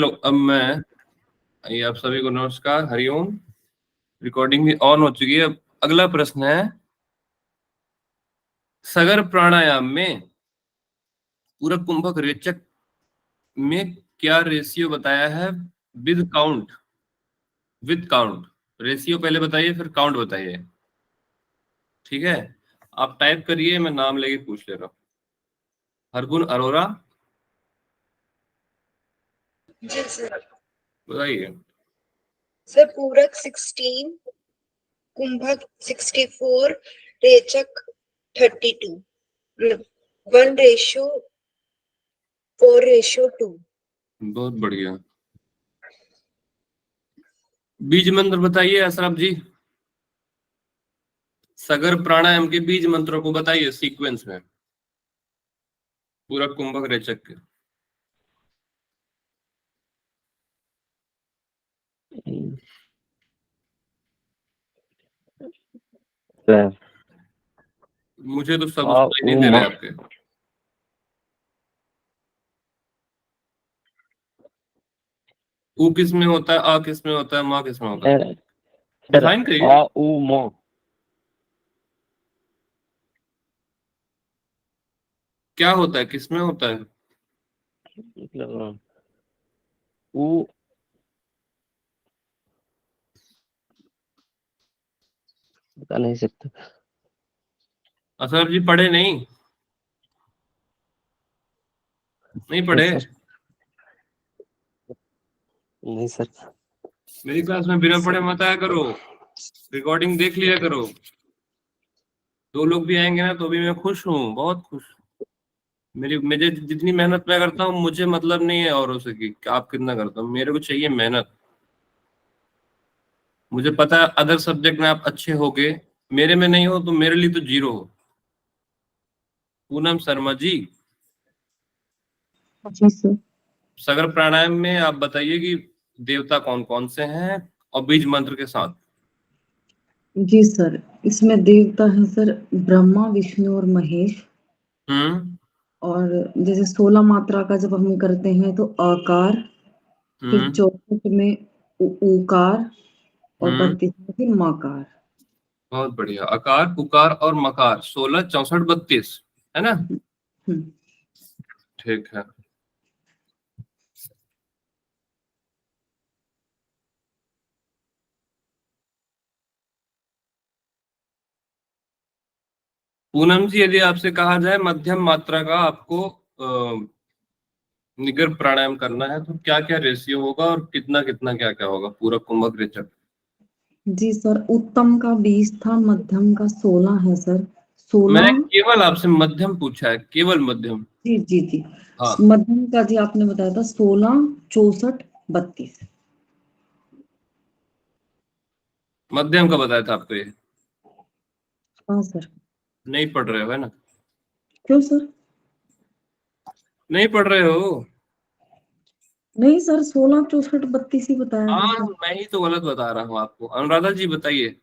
चलो अब मैं ये आप सभी को नमस्कार, हरिओम। रिकॉर्डिंग भी ऑन हो चुकी है। अब अगला प्रश्न है, सगर प्राणायाम में पूरक कुंभक रेचक में क्या रेशियो बताया है? With count, with count. Ratio पहले बताइए, फिर काउंट बताइए। ठीक है, आप टाइप करिए, मैं नाम लेके पूछ ले रहा हूँ। हरगुन अरोरा, जी सर। बताइए। सर पूरक 16, कुंभक 64, रेचक 32, 1:4:2। बहुत बढ़िया। बीज मंत्र बताइए अशरफ जी। सगर प्राणायाम के बीज मंत्रों को बताइए सीक्वेंस में, पूरक कुंभक रेचक के। सर मुझे तो सब सुनाई नहीं दे रहे आपके। ऊ किस में होता है, आ किस में होता है, माँ किस में होता है? डिफाइन करिए। अ उ म क्या होता है, किस में होता है? मतलब उ बता नहीं सकता। असर जी पढ़े नहीं? नहीं नहीं पढ़े? सर, नहीं सर। मेरी क्लास में बिना पढ़े मत आया करो, रिकॉर्डिंग देख लिया करो। दो लोग भी आएंगे ना तो भी मैं खुश हूँ, बहुत खुश। मुझे जितनी मेहनत मैं करता हूँ, मुझे मतलब नहीं है औरों से कि आप कितना करते हो। मेरे को चाहिए मेहनत। मुझे पता है अदर सब्जेक्ट में आप अच्छे होगे, मेरे में नहीं हो तो मेरे लिए तो जीरो हो। पूनम शर्मा जी, जी सर। सगर प्राणायाम में आप बताइए कि देवता कौन कौन से हैं, और बीज मंत्र के साथ। जी सर, इसमें देवता है सर ब्रह्मा, विष्णु और महेश। हम्म और जैसे 16 मात्रा का जब हम करते हैं तो आकार, फिर हम्म 64 में उकार और हम्म 32 में फिर माकार। बहुत बढ़िया। अकार, उकार और मकार, 16, 64, 32, है ना? हम्म। ठीक है। पूनम जी, यदि आपसे कहा जाए मध्यम मात्रा का आपको निगर प्राणायाम करना है तो क्या क्या रेशियो होगा और कितना कितना क्या क्या होगा, पूरा कुंभक रेचक? जी सर, उत्तम का 20 था, मध्यम का 16 है सर। मैंने 16। केवल आपसे मध्यम पूछा है, केवल मध्यम। जी जी जी। हाँ, मध्यम का जी आपने बताया था 16, 64, 32। मध्यम का बताया था आपको ये? हाँ सर। नहीं पढ़ रहे हो, है ना? क्यों सर? नहीं पढ़ रहे हो? नहीं सर, 16, 64, 32 ही बताया था हाँ, सर। मैं ही तो गलत बता रहा हूँ आपको। अनुराधा जी बताइए।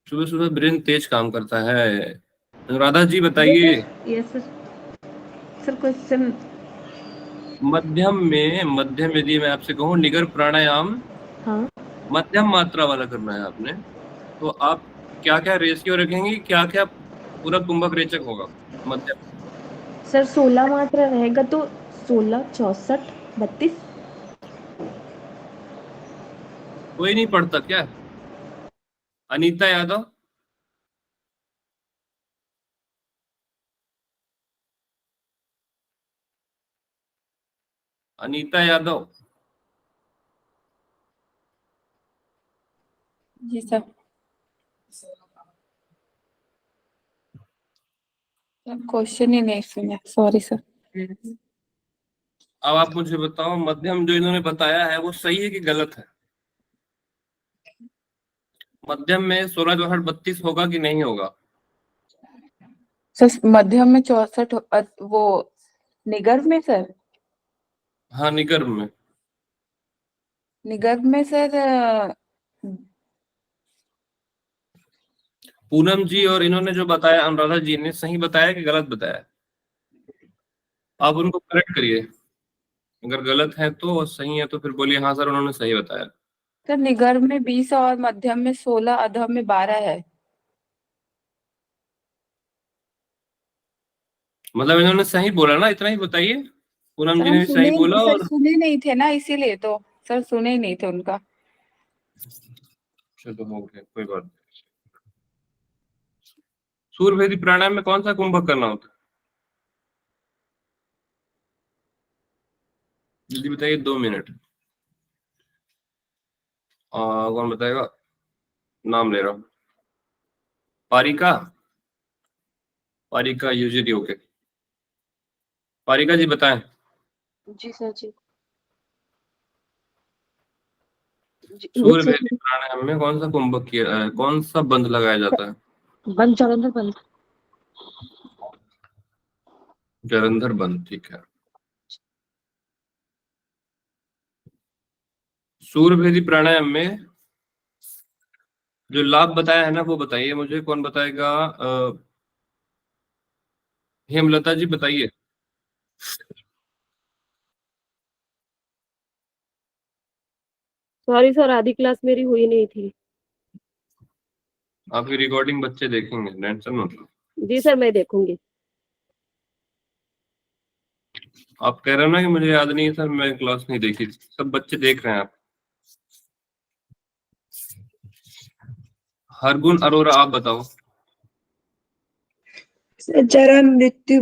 सुबह सुबह ब्रेन तेज काम करता है। अनुराधा जी बताइए। Yes sir. Sir question. मध्यम यदि मैं आपसे कहूँ निगर प्राणायाम हाँ मध्यम मात्रा वाला करना है आपने, तो आप क्या क्या रेशियो रखेंगे, क्या क्या पूरा कुंभक रेचक होगा मध्यम? सर, 16 मात्रा रहेगा तो 16, 64, 32। कोई नहीं पढ़ता क्या? अनीता यादव, अनीता यादव। जी सर। क्वेश्चन ही नहीं सुना, सॉरी सर। अब आप मुझे बताओ, मध्यम जो इन्होंने बताया है वो सही है कि गलत है? मध्यम में 16, 64, 32 होगा कि नहीं होगा? सर मध्यम में 64, वो निगर्भ में सर। हाँ, निगर में। निगर्भ में सर पूनम जी और इन्होंने जो बताया अनुराधा जी ने, सही बताया कि गलत बताया? आप उनको करेक्ट करिए, अगर गलत है तो, और सही है तो फिर बोलिए हाँ सर उन्होंने सही बताया। सर निगर्भ में 20 और मध्यम में 16, अधम में 12 है। मतलब इन्होंने सही बोला ना, इतना ही बताइए। पूनम सर जी हम ने भी सही बोला सर और सुने नहीं थे ना, इसीलिए तो सर सुने ही नहीं थे उनका। चलो हो गया, कोई बात नहीं। सूर्यभेदी प्राणायाम में कौन सा कुंभक करना होता है? जल्दी बताइए, 2 मिनट। कौन बताएगा? नाम ले रहा हूँ। Parika, Parika usually okay. पारिका जी बताएं। जी सर जी। सूर्यभेदी प्राणायाम में कौन सा कुंभक किया, कौन सा बंद लगाया जाता है? बंद, जालंधर बंद। जलंधर बंद, ठीक है। सूर्यभेदी प्राणायाम में जो लाभ बताया है ना वो बताइए मुझे, कौन बताएगा? हेमलता जी बताइए। सॉरी सर, आधी क्लास मेरी हुई नहीं थी। आपकी रिकॉर्डिंग बच्चे देखेंगे, टेंशन मत लो। जी सर, मैं देखूंगी। आप कह रहे हो ना कि मुझे याद नहीं है सर, मैं क्लास नहीं देखी, सब बच्चे देख रहे हैं आप। हरगुण अरोरा आप बताओ। जरा मृत्यु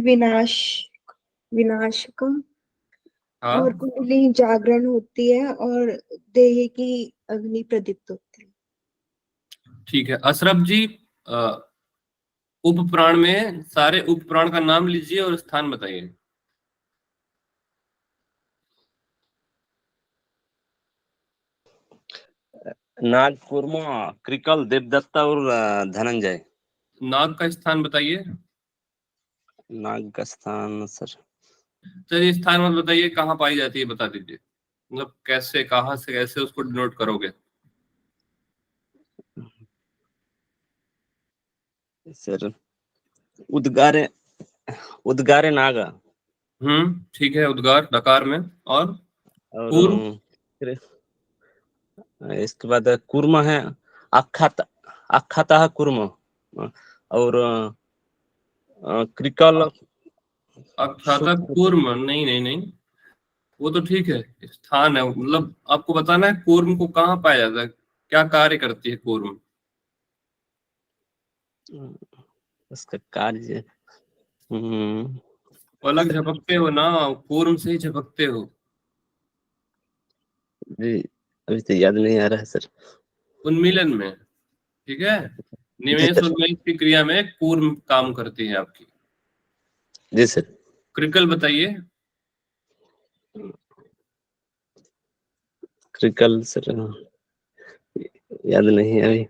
विनाशकम हाँ और कुंडली जागरण होती है और देह की अग्नि प्रदीप्त होती है। ठीक है। अशरफ जी, उपप्राण में सारे उपप्राण का नाम लीजिए और स्थान बताइए। नाग, कूर्मा, क्रिकल, देवदत्ता और धनंजय। नाग का स्थान बताइए। नाग का स्थान सर, चलिए स्थान मत बताइए, कहाँ पाई जाती है बता दीजिए, मतलब कैसे, कहाँ से कैसे उसको डिनोट करोगे? सर उद्गारे, उद्गारे नागा। ठीक है, उद्गार डकार में। और और पूर्व? फिर इसके बाद कुर्मा है, अखाता, अखाता कुर्मा। और क्रिकल, अक्षाता कूर्म, नहीं नहीं नहीं, वो तो ठीक है, स्थान है, मतलब आपको बताना है कूर्म को कहाँ पाया जाता है, क्या कार्य करती है कूर्म। उसका कार्य। पलक झपकते हो ना, कूर्म से ही झपकते हो। जी अभी तो याद नहीं आ रहा है सर। उन्मीलन में, ठीक है। जी निवेश सर। उन्मेष की क्रिया में कूर्म काम करती है आपकी। जी सर। क्रिकल बताइए। क्रिकल सर याद नहीं है अभी।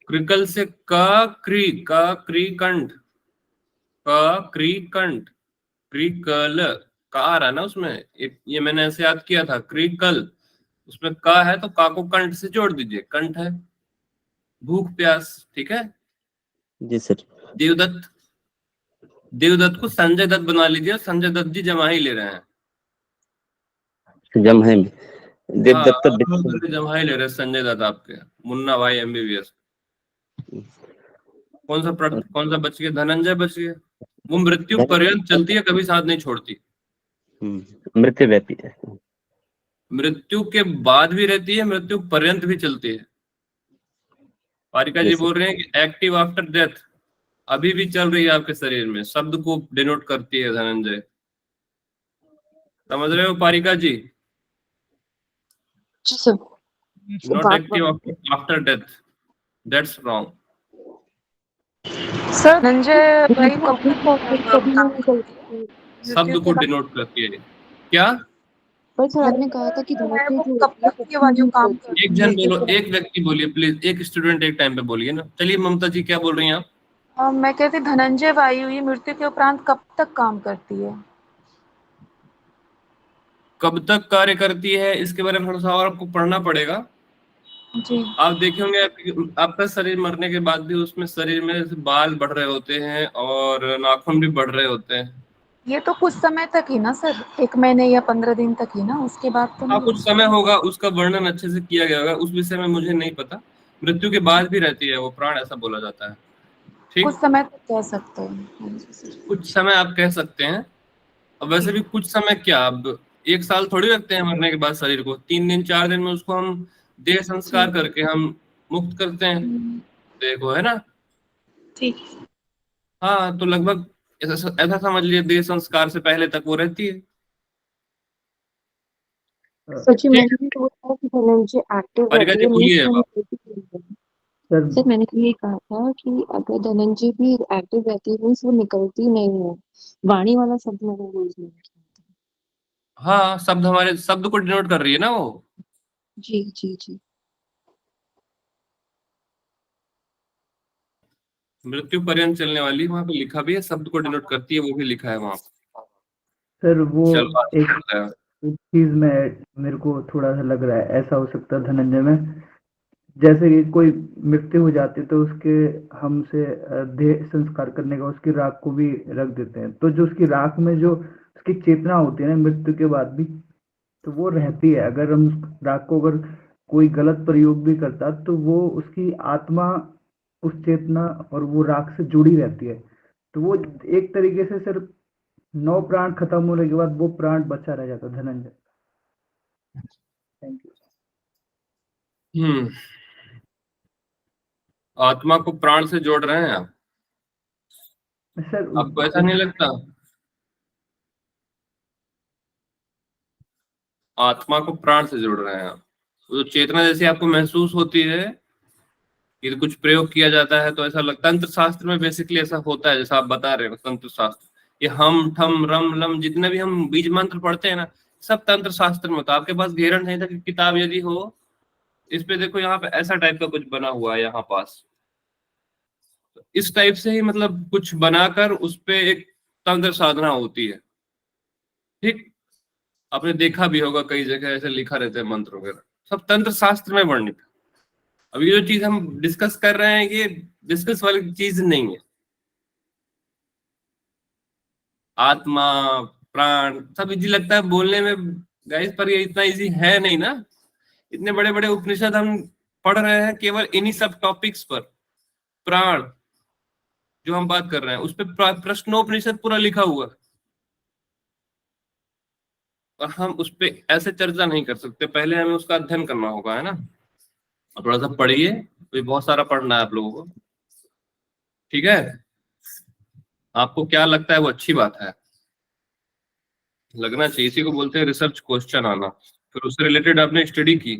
क्रिकल से का क्री कंठ, का क्री कंठ, क्रिकल, का आ रहा है ना उसमें, ये मैंने ऐसे याद किया था, क्रिकल, उसमें का है तो का को कंठ से जोड़ दीजिए, कंठ है, भूख प्यास, ठीक है। जी सर। देवदत्त, देवदत्त को संजय दत्त बना लीजिए, संजय दत्त जी जमा ही ले रहे हैं। जम है हाँ, देवदत्त जमा ही ले रहे हैं संजय दत्त आपके, मुन्ना भाई एमबीबीएस। कौन सा बच गया? धनंजय बच गया। वो मृत्यु पर्यंत चलती है, कभी साथ नहीं छोड़ती। मृत्यु व्यापी है। मृत्यु के बाद भी रहती है, मृत्यु पर्यंत भी चलती है। पारिका जी जैसे बोल रहे हैं कि एक्टिव आफ्टर डेथ, अभी भी चल रही है आपके शरीर में, शब्द को डिनोट करती है धनंजय। समझ रहे हो पारिका जी? जी sir. Not active after death, that's wrong. Sir Dhananjay भाई कब कभी नहीं चलती। शब्द मृत्यु को के बाद डिनोट करती है क्या? पर सर आपने कहा था कि जो है धनंजय वो जो कब होती है तक ये कभी वाली नहीं काम चलती। एक करती जन है? बोलो, एक व्यक्ति बोलिए प्लीज, एक स्टूडेंट एक टाइम पे बोलिए ना। चलिए ममता जी क्या बोल रही हैं आप? मैं कहती धनंजय वायु ये मृत्यु के उपरांत कब तक काम करती है? कब तक कार्य करती है इसके बारे में थोड़ा सा और आपको पढ़ना पड़ेगा। जी। आप देखेंगे आपका शरीर मरने के बाद भी उसमें शरीर में बाल बढ़ रहे होते हैं और नाखून भी बढ़ रहे होते हैं। ये तो कुछ समय तक ही ना सर, 1 महीने या 15 दिन तक ही ना, उसके बाद तो हाँ, नहीं। कुछ समय होगा, उसका वर्णन अच्छे से किया गया होगा, उस विषय में मुझे नहीं पता। मृत्यु के बाद भी रहती है वो प्राण, ऐसा बोला जाता है। कुछ ठीक, समय तक कह सकते हैं। हाँ जी सर। कुछ समय आप कह सकते हैं। अब वैसे भी कुछ समय क्या, अब 1 साल थोड़ी रखते हैं मरने के बाद शरीर को, 3 दिन 4 दिन में उसको हम देह संस्कार करके हम मुक्त करते हैं देह को, है ना। ठीक। हाँ, तो लगभग ऐसा ऐसा समझ लीजिए, देह संस्कार से पहले तक वो रहती है। सच ठीक, मैंने भी बोला कि धनंजय एक्टिव परिका रहती जी है, मीन्स बोलिए अब आप। सर मैंने ये कहा था कि अगर धनंजय भी एक्टिव रहती है मीन्स वो निकलती नहीं है। वाणी वाला शब्द मैंने यूज नहीं किया। हाँ, शब्द हमारे शब्द को डिनोट कर रही है ना वो। जी जी जी। मृत्यु पर्यंत चलने वाली, वहां पे लिखा भी है, शब्द को डिनोट करती है, वो भी लिखा है वहां। सर वो चलो आगे एक बढ़ते हैं। एक चीज में मेरे को थोड़ा सा लग रहा है, ऐसा हो सकता है धनंजय में, जैसे कि कोई मृत्यु हो जाती है तो उसके हमसे देह संस्कार करने का उसकी राख को भी रख देते हैं, तो जो उसकी राख में जो उसकी चेतना होती है ना मृत्यु के बाद भी, तो वो रहती है। अगर हम उस राख को अगर कोई गलत प्रयोग भी करता तो वो उसकी आत्मा उस चेतना और वो राख से जुड़ी रहती है। तो वो एक तरीके से सिर्फ 9 प्राण खत्म होने के बाद वो प्राण बचा रह जाता धनंजय। Thank you. आत्मा को प्राण से जोड़ रहे हैं आप, सर आपको ऐसा नहीं लगता? आत्मा को प्राण से जोड़ रहे हैं आप, तो चेतना जैसी आपको महसूस होती है, ये कुछ प्रयोग किया जाता है तो ऐसा लगता है। तंत्र शास्त्र में बेसिकली ऐसा होता है, जैसा आप बता रहे हो तंत्र शास्त्र, ये हम ठम रम लम जितने भी हम बीज मंत्र पढ़ते हैं ना, सब तंत्र शास्त्र में होता है। आपके पास घेरण संहिता की किताब यदि हो, इस पे देखो, यहाँ पे ऐसा टाइप का कुछ बना हुआ है यहाँ पास, इस टाइप से ही मतलब कुछ बनाकर उस पे एक तंत्र साधना होती है। ठीक, आपने देखा भी होगा कई जगह ऐसे लिखा रहता है मंत्र वगैरह, सब तंत्र शास्त्र में वर्णित। अब ये जो चीज हम डिस्कस कर रहे हैं, ये डिस्कस वाली चीज नहीं है। आत्मा, प्राण, सब इजी लगता है बोलने में गाइस, पर ये इतना इजी है नहीं ना। इतने बड़े बड़े उपनिषद हम पढ़ रहे हैं केवल इन्हीं सब टॉपिक्स पर। प्राण जो हम बात कर रहे हैं उस पर प्रश्नोपनिषद पूरा लिखा हुआ है, और हम उस पे ऐसे चर्चा नहीं कर सकते, पहले हमें उसका अध्ययन करना होगा, है ना। अब थोड़ा सा पढ़िए, तो बहुत सारा पढ़ना है आप लोगों को, ठीक है। आपको क्या लगता है वो अच्छी बात है, लगना चाहिए, इसी को बोलते हैं रिसर्च क्वेश्चन आना। फिर उससे रिलेटेड आपने स्टडी की,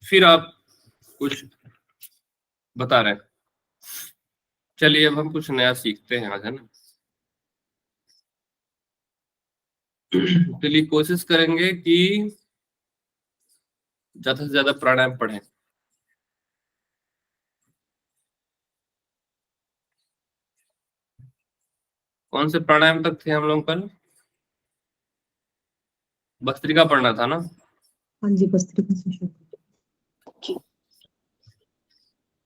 फिर आप कुछ बता रहे हैं। चलिए अब हम कुछ नया सीखते हैं आज, है ना। चलिए कोशिश करेंगे कि ज्यादा से ज्यादा प्राणायाम पढ़ें। कौन से प्राणायाम तक थे हम लोग कल? भस्त्रिका पढ़ना था ना। हाँ जी, भस्त्रिका से शुरू।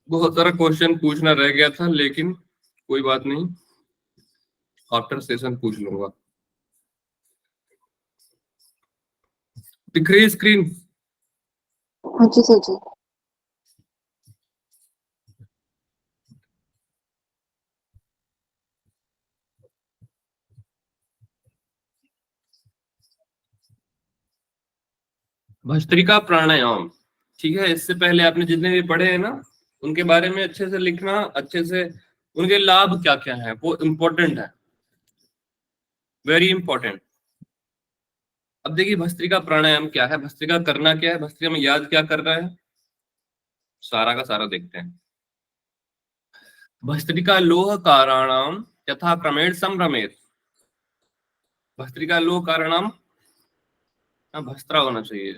बहुत सारा क्वेश्चन पूछना रह गया था, लेकिन कोई बात नहीं, आफ्टर सेशन पूछ लूंगा। दिख रही है स्क्रीन? हाँ जी सर जी। भस्त्रिका प्राणायाम, ठीक है। इससे पहले आपने जितने भी पढ़े हैं ना, उनके बारे में अच्छे से लिखना, अच्छे से उनके लाभ क्या क्या है वो इम्पोर्टेंट है, वेरी इंपॉर्टेंट। अब देखिए भस्त्रिका प्राणायाम क्या है, भस्त्रिका करना क्या है, भस्त्रिका में याद क्या कर रहा है, सारा का सारा देखते हैं। भस्त्रिका लोह काराणाम यथा क्रमेण संभ्रमेत। भस्त्रिका लोह काराणाम, भस्त्रा होना चाहिए,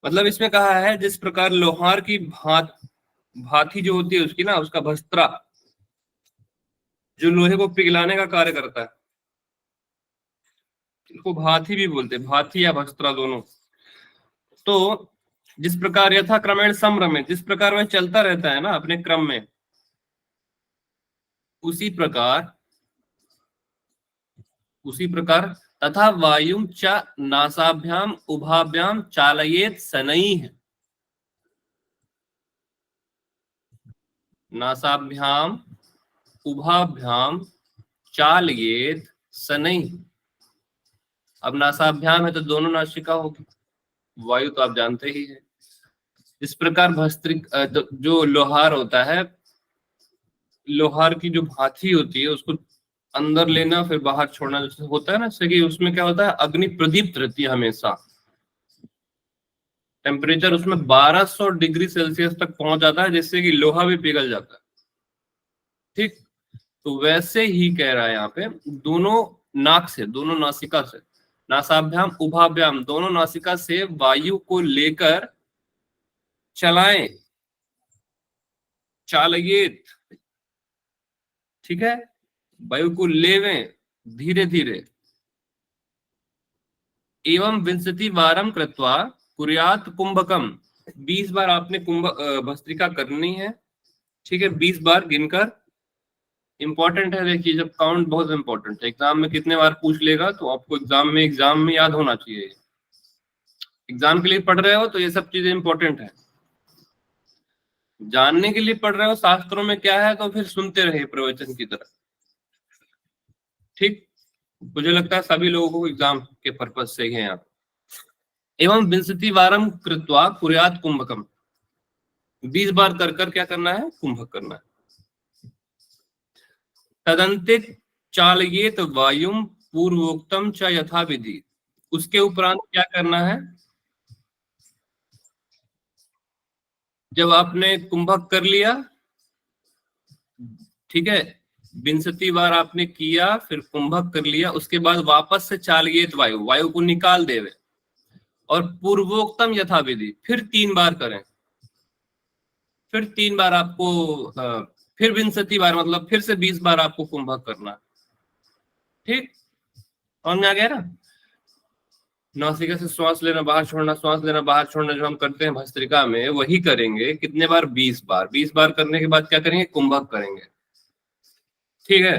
मतलब इसमें कहा है जिस प्रकार लोहार की भाथी जो होती है उसकी ना, उसका भस्त्रा जो लोहे को पिघलाने का कार्य करता है, इसको भाथी भी बोलते हैं, भाथी या भस्त्रा दोनों। तो जिस प्रकार यथा क्रमेण संभ्रमेत, जिस प्रकार वह चलता रहता है ना अपने क्रम में, उसी प्रकार तथा वायुं च नासाभ्याम उभाभ्याम चालयेत शनैः। नासाभ्याम उभाभ्याम चालयेत शनैः। अब नासाभ्याम है तो दोनों नासिका होगी, वायु तो आप जानते ही है। इस प्रकार भस्त्रिका जो लोहार होता है, लोहार की जो भाथी होती है उसको अंदर लेना फिर बाहर छोड़ना होता है ना, जैसे कि उसमें क्या होता है, अग्नि प्रदीप्त रहती है हमेशा, टेम्परेचर उसमें 1200 डिग्री सेल्सियस तक पहुंच जाता है, जिससे कि लोहा भी पिघल जाता है। ठीक, तो वैसे ही कह रहा है यहाँ पे, दोनों नाक से, दोनों नासिका से, नासाभ्याम उभाभ्याम, दोनों नासिका से वायु को लेकर चलाएं, चालयेत, ठीक है, वायु को लेवें धीरे धीरे। एवं 20 वारम कृत्वा कुर्यात कुंभकम, 20 बार आपने भस्त्रिका करनी है, ठीक है, 20 बार गिनकर। इंपॉर्टेंट है, देखिए जब काउंट बहुत इंपॉर्टेंट है, एग्जाम में कितने बार पूछ लेगा तो आपको एग्जाम में याद होना चाहिए। एग्जाम के लिए पढ़ रहे हो तो ये सब चीजें इंपॉर्टेंट है, जानने के लिए पढ़ रहे हो शास्त्रों में क्या है तो फिर सुनते रहे प्रवचन की तरह। ठीक, मुझे लगता है सभी लोगों को एग्जाम के पर्पज से ही है यहाँ। एवं 20 वारम कृत्वा कुर्यात कुंभकम, 20 बार कर क्या करना है, कुंभक करना है। तदंते चालयेत वायुम पूर्वोक्तम च यथाविधि, उसके उपरांत क्या करना है, जब आपने कुंभक कर लिया, ठीक है, 20 बार आपने किया फिर कुंभक कर लिया, उसके बाद वापस से चालयेत वायु को निकाल देवे, और पूर्वोक्तम यथाविधि फिर 3 बार करें, फिर 3 बार आपको फिर 20 बार, मतलब फिर से 20 बार आपको कुंभक करना। ठीक, समझ में आ गया ना? नासिका से श्वास लेना बाहर छोड़ना, श्वास लेना बाहर छोड़ना, जो हम करते हैं भस्त्रिका में, वही करेंगे। कितने बार? 20 बार। 20 बार करने के बाद क्या करेंगे? कुंभक करेंगे। ठीक है,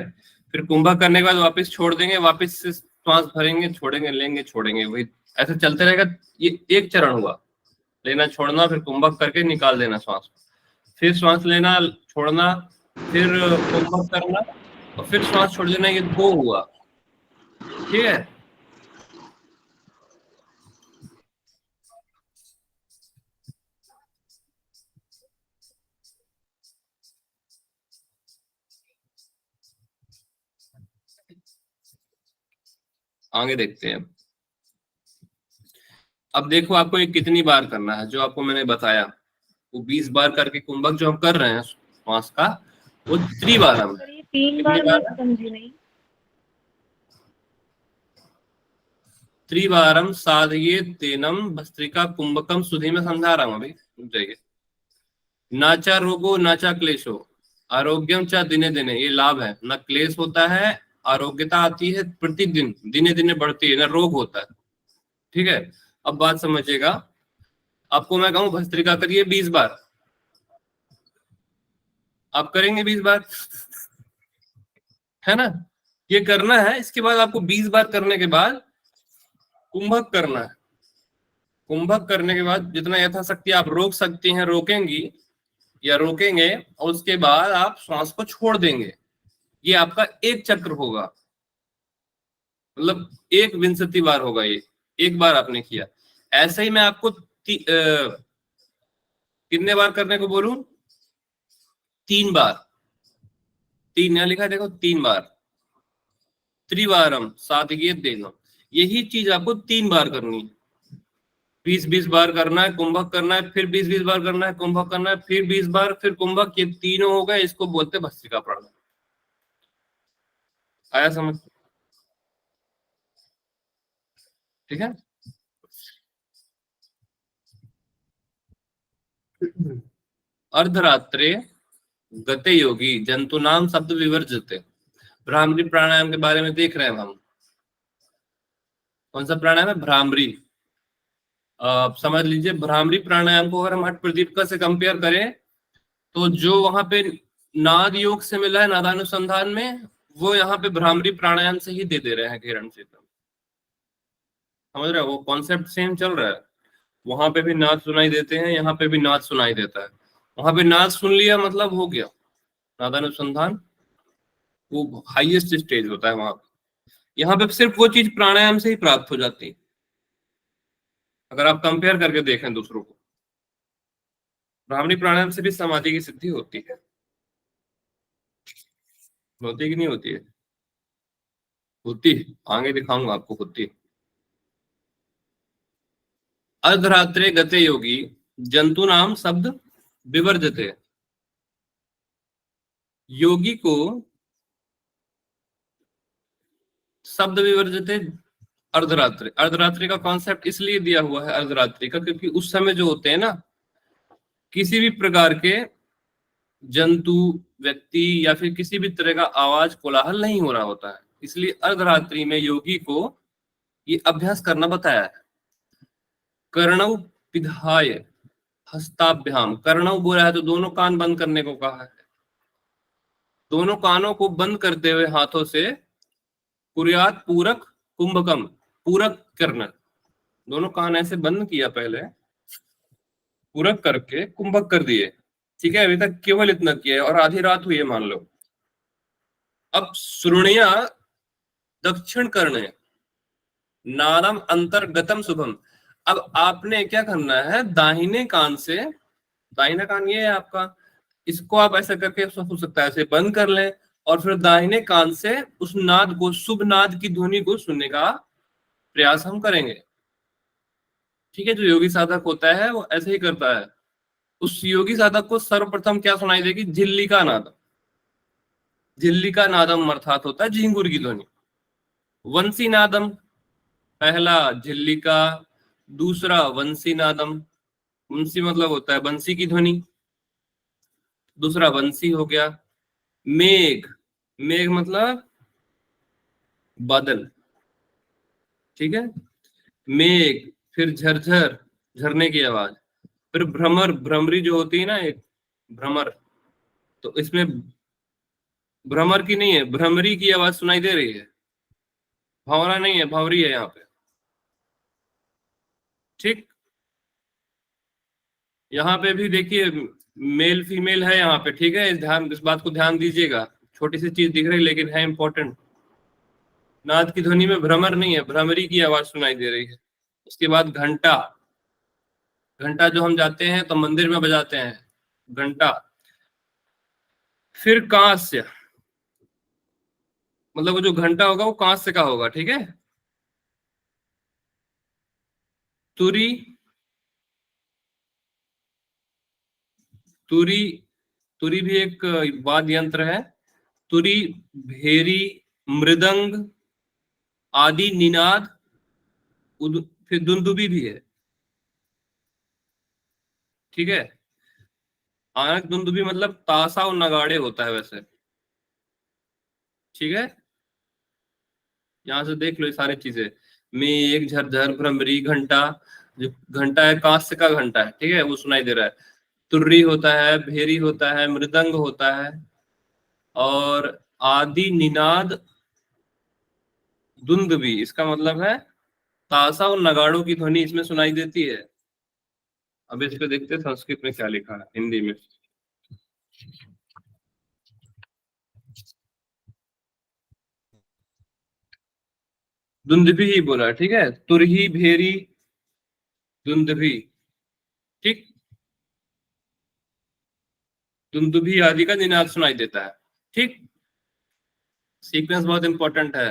फिर कुंभक करने के बाद वापस छोड़ देंगे, वापस से श्वास भरेंगे, छोड़ेंगे, लेंगे, छोड़ेंगे, वही ऐसे चलते रहेगा। ये एक चरण हुआ, लेना छोड़ना, फिर कुंभक करके निकाल देना श्वास, फिर श्वास लेना छोड़ना, फिर कुंभक करना और फिर श्वास छोड़ देना। ये 2 हुआ। ठीक है, आगे देखते हैं। अब देखो आपको ये कितनी बार करना है, जो आपको मैंने बताया वो 20 बार करके कुंभक जो हम कर रहे हैं श्वास का, वो त्रिवारम। 3 बार मैं समझी नहीं। त्रिवारम साधये तेनम भस्त्रिका कुंभकम सुधी में समझा रहा हूं अभी, जाइए। नाचा रोगो नाचा क्लेशो आरोग्यम चा दिने दिने, ये लाभ है, ना क्लेश होता है, आरोग्यता आती है प्रतिदिन, दिने दिने बढ़ती है, ना रोग होता है। ठीक है, अब बात समझिएगा। आपको मैं कहूं भस्त्रिका करिए 20 बार, आप करेंगे 20 बार, है ना? ये करना है। इसके बाद आपको 20 बार करने के बाद कुंभक करना है। कुंभक करने के बाद जितना यथाशक्ति आप रोक सकती हैं रोकेंगी या रोकेंगे, और उसके बाद आप श्वास को छोड़ देंगे। ये आपका एक चक्र होगा, मतलब 21 बार होगा। ये एक बार आपने किया। ऐसे ही मैं आपको कितने बार करने को बोलूं? 3 बार। 3 यहाँ लिखा है, देखो 3 बार। त्रिवारम साधये तेनम, यही चीज आपको 3 बार करनी है। 20-20 बार करना है, कुंभक करना है, फिर 20-20 बार करना है, कुंभक करना है, फिर 20 बार, फिर कुंभक। ये तीनों हो गए, इसको बोलते भस्त्रिका प्रणम। आया समझ? ठीक है। अर्धरात्रे गते योगी जंतु नाम शब्द विवर्जते, भ्रामरी प्राणायाम के बारे में देख रहे हैं हम। कौन सा प्राणायाम है? भ्रामरी। समझ लीजिए, भ्रामरी प्राणायाम को अगर हम हठ प्रदीपिका से कंपेयर करें तो जो वहां पे नाद योग से मिला है नादानुसंधान में, वो यहाँ पे भ्रामरी प्राणायाम से ही दे रहे हैं किरण से। समझ रहे हो, वो कॉन्सेप्ट सेम चल रहा है। वहां पे भी नाद सुनाई देते हैं, यहाँ पे भी नाद सुनाई देता है। वहां पे नाद सुन लिया मतलब हो गया नादानुसंधान, वो हाईएस्ट स्टेज होता है वहां पे। यहाँ पे सिर्फ वो चीज प्राणायाम से ही प्राप्त हो जाती है, अगर आप कंपेयर करके देखें दूसरों को। भ्रामरी प्राणायाम से भी समाधि की सिद्धि होती है, होती है कि नहीं होती है? होती है, आगे दिखाऊंगा आपको, होती है। अर्धरात्रे गते योगी जंतु नाम शब्द विवर्जते। योगी को शब्द विवर्जते अर्धरात्रि। अर्धरात्रि का कॉन्सेप्ट इसलिए दिया हुआ है अर्धरात्रि का, क्योंकि उस समय जो होते हैं ना, किसी भी प्रकार के जंतु, व्यक्ति या फिर किसी भी तरह का आवाज कोलाहल नहीं हो रहा होता है, इसलिए अर्धरात्रि में योगी को ये अभ्यास करना बताया है। कर्णौ पिधाय हस्ताभ्याम, कर्णौ बोला है तो दोनों कान बंद करने को कहा है। दोनों कानों को बंद करते हुए हाथों से कुर्यात पूरक कुंभकम, पूरक करना। दोनों कान ऐसे बंद किया, पहले पूरक करके कुंभक कर दिए। ठीक है, अभी तक केवल इतना किया है और आधी रात हुई है मान लो। अब श्रुणिया दक्षिण करने नादम अंतर्गतम शुभम। अब आपने क्या करना है, दाहिने कान से, दाहिना कान ये है आपका, इसको आप ऐसा करके हो सकता है ऐसे बंद कर लें और फिर दाहिने कान से उस नाद को, शुभ नाद की ध्वनि को सुनने का प्रयास हम करेंगे। ठीक है, जो योगी साधक होता है वो ऐसे ही करता है। उस योगी साधक को सर्वप्रथम क्या सुनाई देगी? झिल्ली का नादम। झिल्ली का नादम अर्थात होता है झिंगुर की ध्वनि। वंशी नादम, पहला झिल्ली का, दूसरा वंशी नादम। वंशी मतलब होता है बंसी की ध्वनि, दूसरा वंशी हो गया। मेघ, मेघ मतलब बादल। ठीक है, मेघ, फिर झरझर, झरने की आवाज, फिर भ्रमर, भ्रमरी जो होती है ना एक भ्रमर, तो इसमें भ्रमर की नहीं है, भ्रमरी की आवाज सुनाई दे रही है। भंवरा नहीं है, भंवरी है यहाँ पे। ठीक, यहाँ पे भी देखिए मेल फीमेल है यहाँ पे। ठीक है, इस बात को ध्यान दीजिएगा। छोटी सी चीज दिख रही लेकिन है इंपॉर्टेंट। नाद की ध्वनि में भ्रमर नहीं है, भ्रमरी की आवाज सुनाई दे रही है। उसके बाद घंटा, घंटा जो हम जाते हैं तो मंदिर में बजाते हैं घंटा। फिर कांस्य, मतलब वो जो घंटा होगा वो कांस्य का होगा। ठीक है, तुरी, तुरी, तुरी भी एक वाद्य यंत्र है। तुरी, भेरी, मृदंग आदि निनाद, फिर दुंदुबी भी है। ठीक है, आनक दुंदुबी मतलब ताशा और नगाड़े होता है वैसे। ठीक है, यहां से देख लो ये सारी चीजें, मेघ, झरझर, भ्रमरी, घंटा। जो घंटा है कांस्य का घंटा है। ठीक है, वो सुनाई दे रहा है। तुर्री होता है, भेरी होता है, मृदंग होता है, और आदि निनाद दुंदुबी, इसका मतलब है ताशा और नगाड़ों की ध्वनि इसमें सुनाई देती है। अब इस पे देखते हैं संस्कृत में क्या लिखा है, हिंदी में। दुंदुभी ही बोला। ठीक है, तुरही, भेरी, दुंदुभी। ठीक, दुंदुभी आदि का निनाद सुनाई देता है। ठीक, सीक्वेंस बहुत इंपॉर्टेंट है।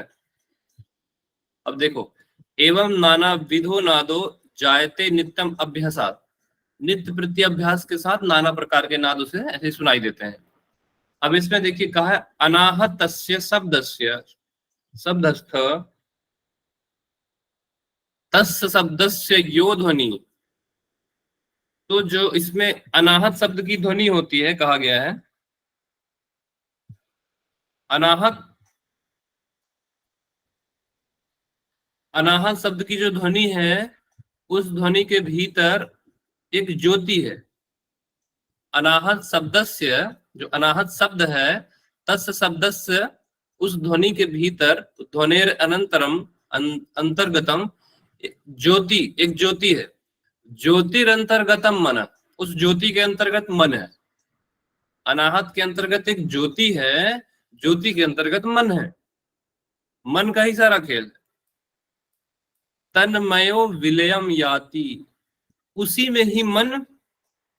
अब देखो, एवं नाना विधो नादो जायते नित्यम अभ्यासात। नित्य प्रति अभ्यास के साथ नाना प्रकार के नाद उसे ऐसे सुनाई देते हैं। अब इसमें देखिए कहा है अनाहतस्य शब्दस्य, शब्दस्थ तस्य शब्दस्य यो ध्वनि। तो जो इसमें अनाहत शब्द की ध्वनि होती है, कहा गया है अनाहत, अनाहत शब्द की जो ध्वनि है उस ध्वनि के भीतर एक ज्योति है। अनाहत शब्दस्य, जो अनाहत शब्द है, तस्य शब्दस्य, उस ध्वनि के भीतर, ध्वनेर अनंतरम, अंतर्गतम, ज्योति, एक ज्योति है, ज्योतिर अंतर्गतम मन, उस ज्योति के अंतर्गत मन है। अनाहत के अंतर्गत एक ज्योति है, ज्योति के अंतर्गत मन है, मन का ही सारा खेल है। तन्मयो विलयम याति, उसी में ही मन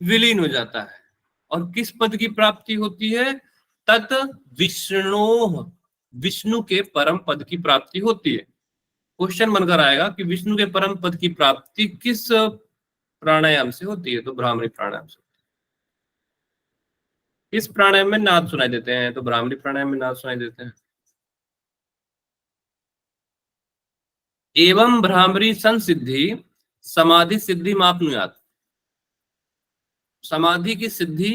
विलीन हो जाता है। और किस पद की प्राप्ति होती है? तत् विष्णु, विष्णु के परम पद की प्राप्ति होती है। क्वेश्चन बनकर आएगा कि विष्णु के परम पद की प्राप्ति किस प्राणायाम से होती है? तो भ्रामरी प्राणायाम से। किस प्राणायाम में नाद सुनाई देते हैं? तो भ्रामरी प्राणायाम में नाद सुनाई देते हैं। एवं भ्रामरी संसिद्धि समाधि सिद्धि मापनुयात, समाधि की सिद्धि,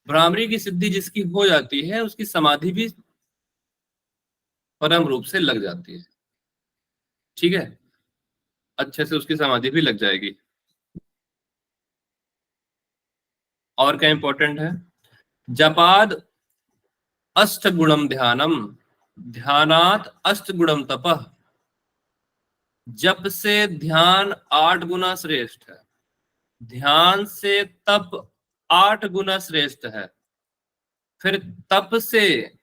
भ्रामरी की सिद्धि जिसकी हो जाती है, उसकी समाधि भी परम रूप से लग जाती है। ठीक है, अच्छे से उसकी समाधि भी लग जाएगी। और क्या इंपॉर्टेंट है? जपाद अष्ट गुणम ध्यानम, ध्यानात अष्ट गुणम तपः, जप से ध्यान 8 गुना श्रेष्ठ है, ध्यान से तप 8 गुना श्रेष्ठ है। फिर तप से,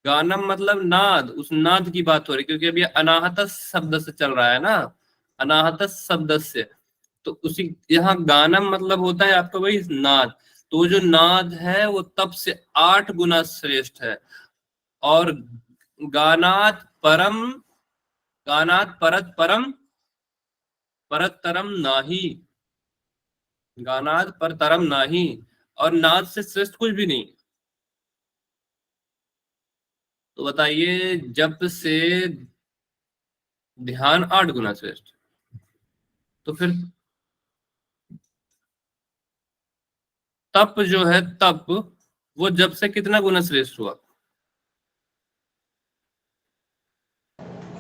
गानम मतलब नाद, उस नाद की बात हो रही, क्योंकि अभी अनाहत शब्द से चल रहा है ना, अनाहत शब्द से, तो उसी यहाँ गानम मतलब होता है आपका वही नाद। तो जो नाद है वो तप से 8 गुना श्रेष्ठ है। और गानात परम, गानात परत परम, परत तरम नाही, गानात पर तरम नाही, और नाद से श्रेष्ठ कुछ भी नहीं। तो बताइए, जप से ध्यान 8 गुना श्रेष्ठ, तो फिर तप जो है, तप वो जप से कितना गुना श्रेष्ठ हुआ?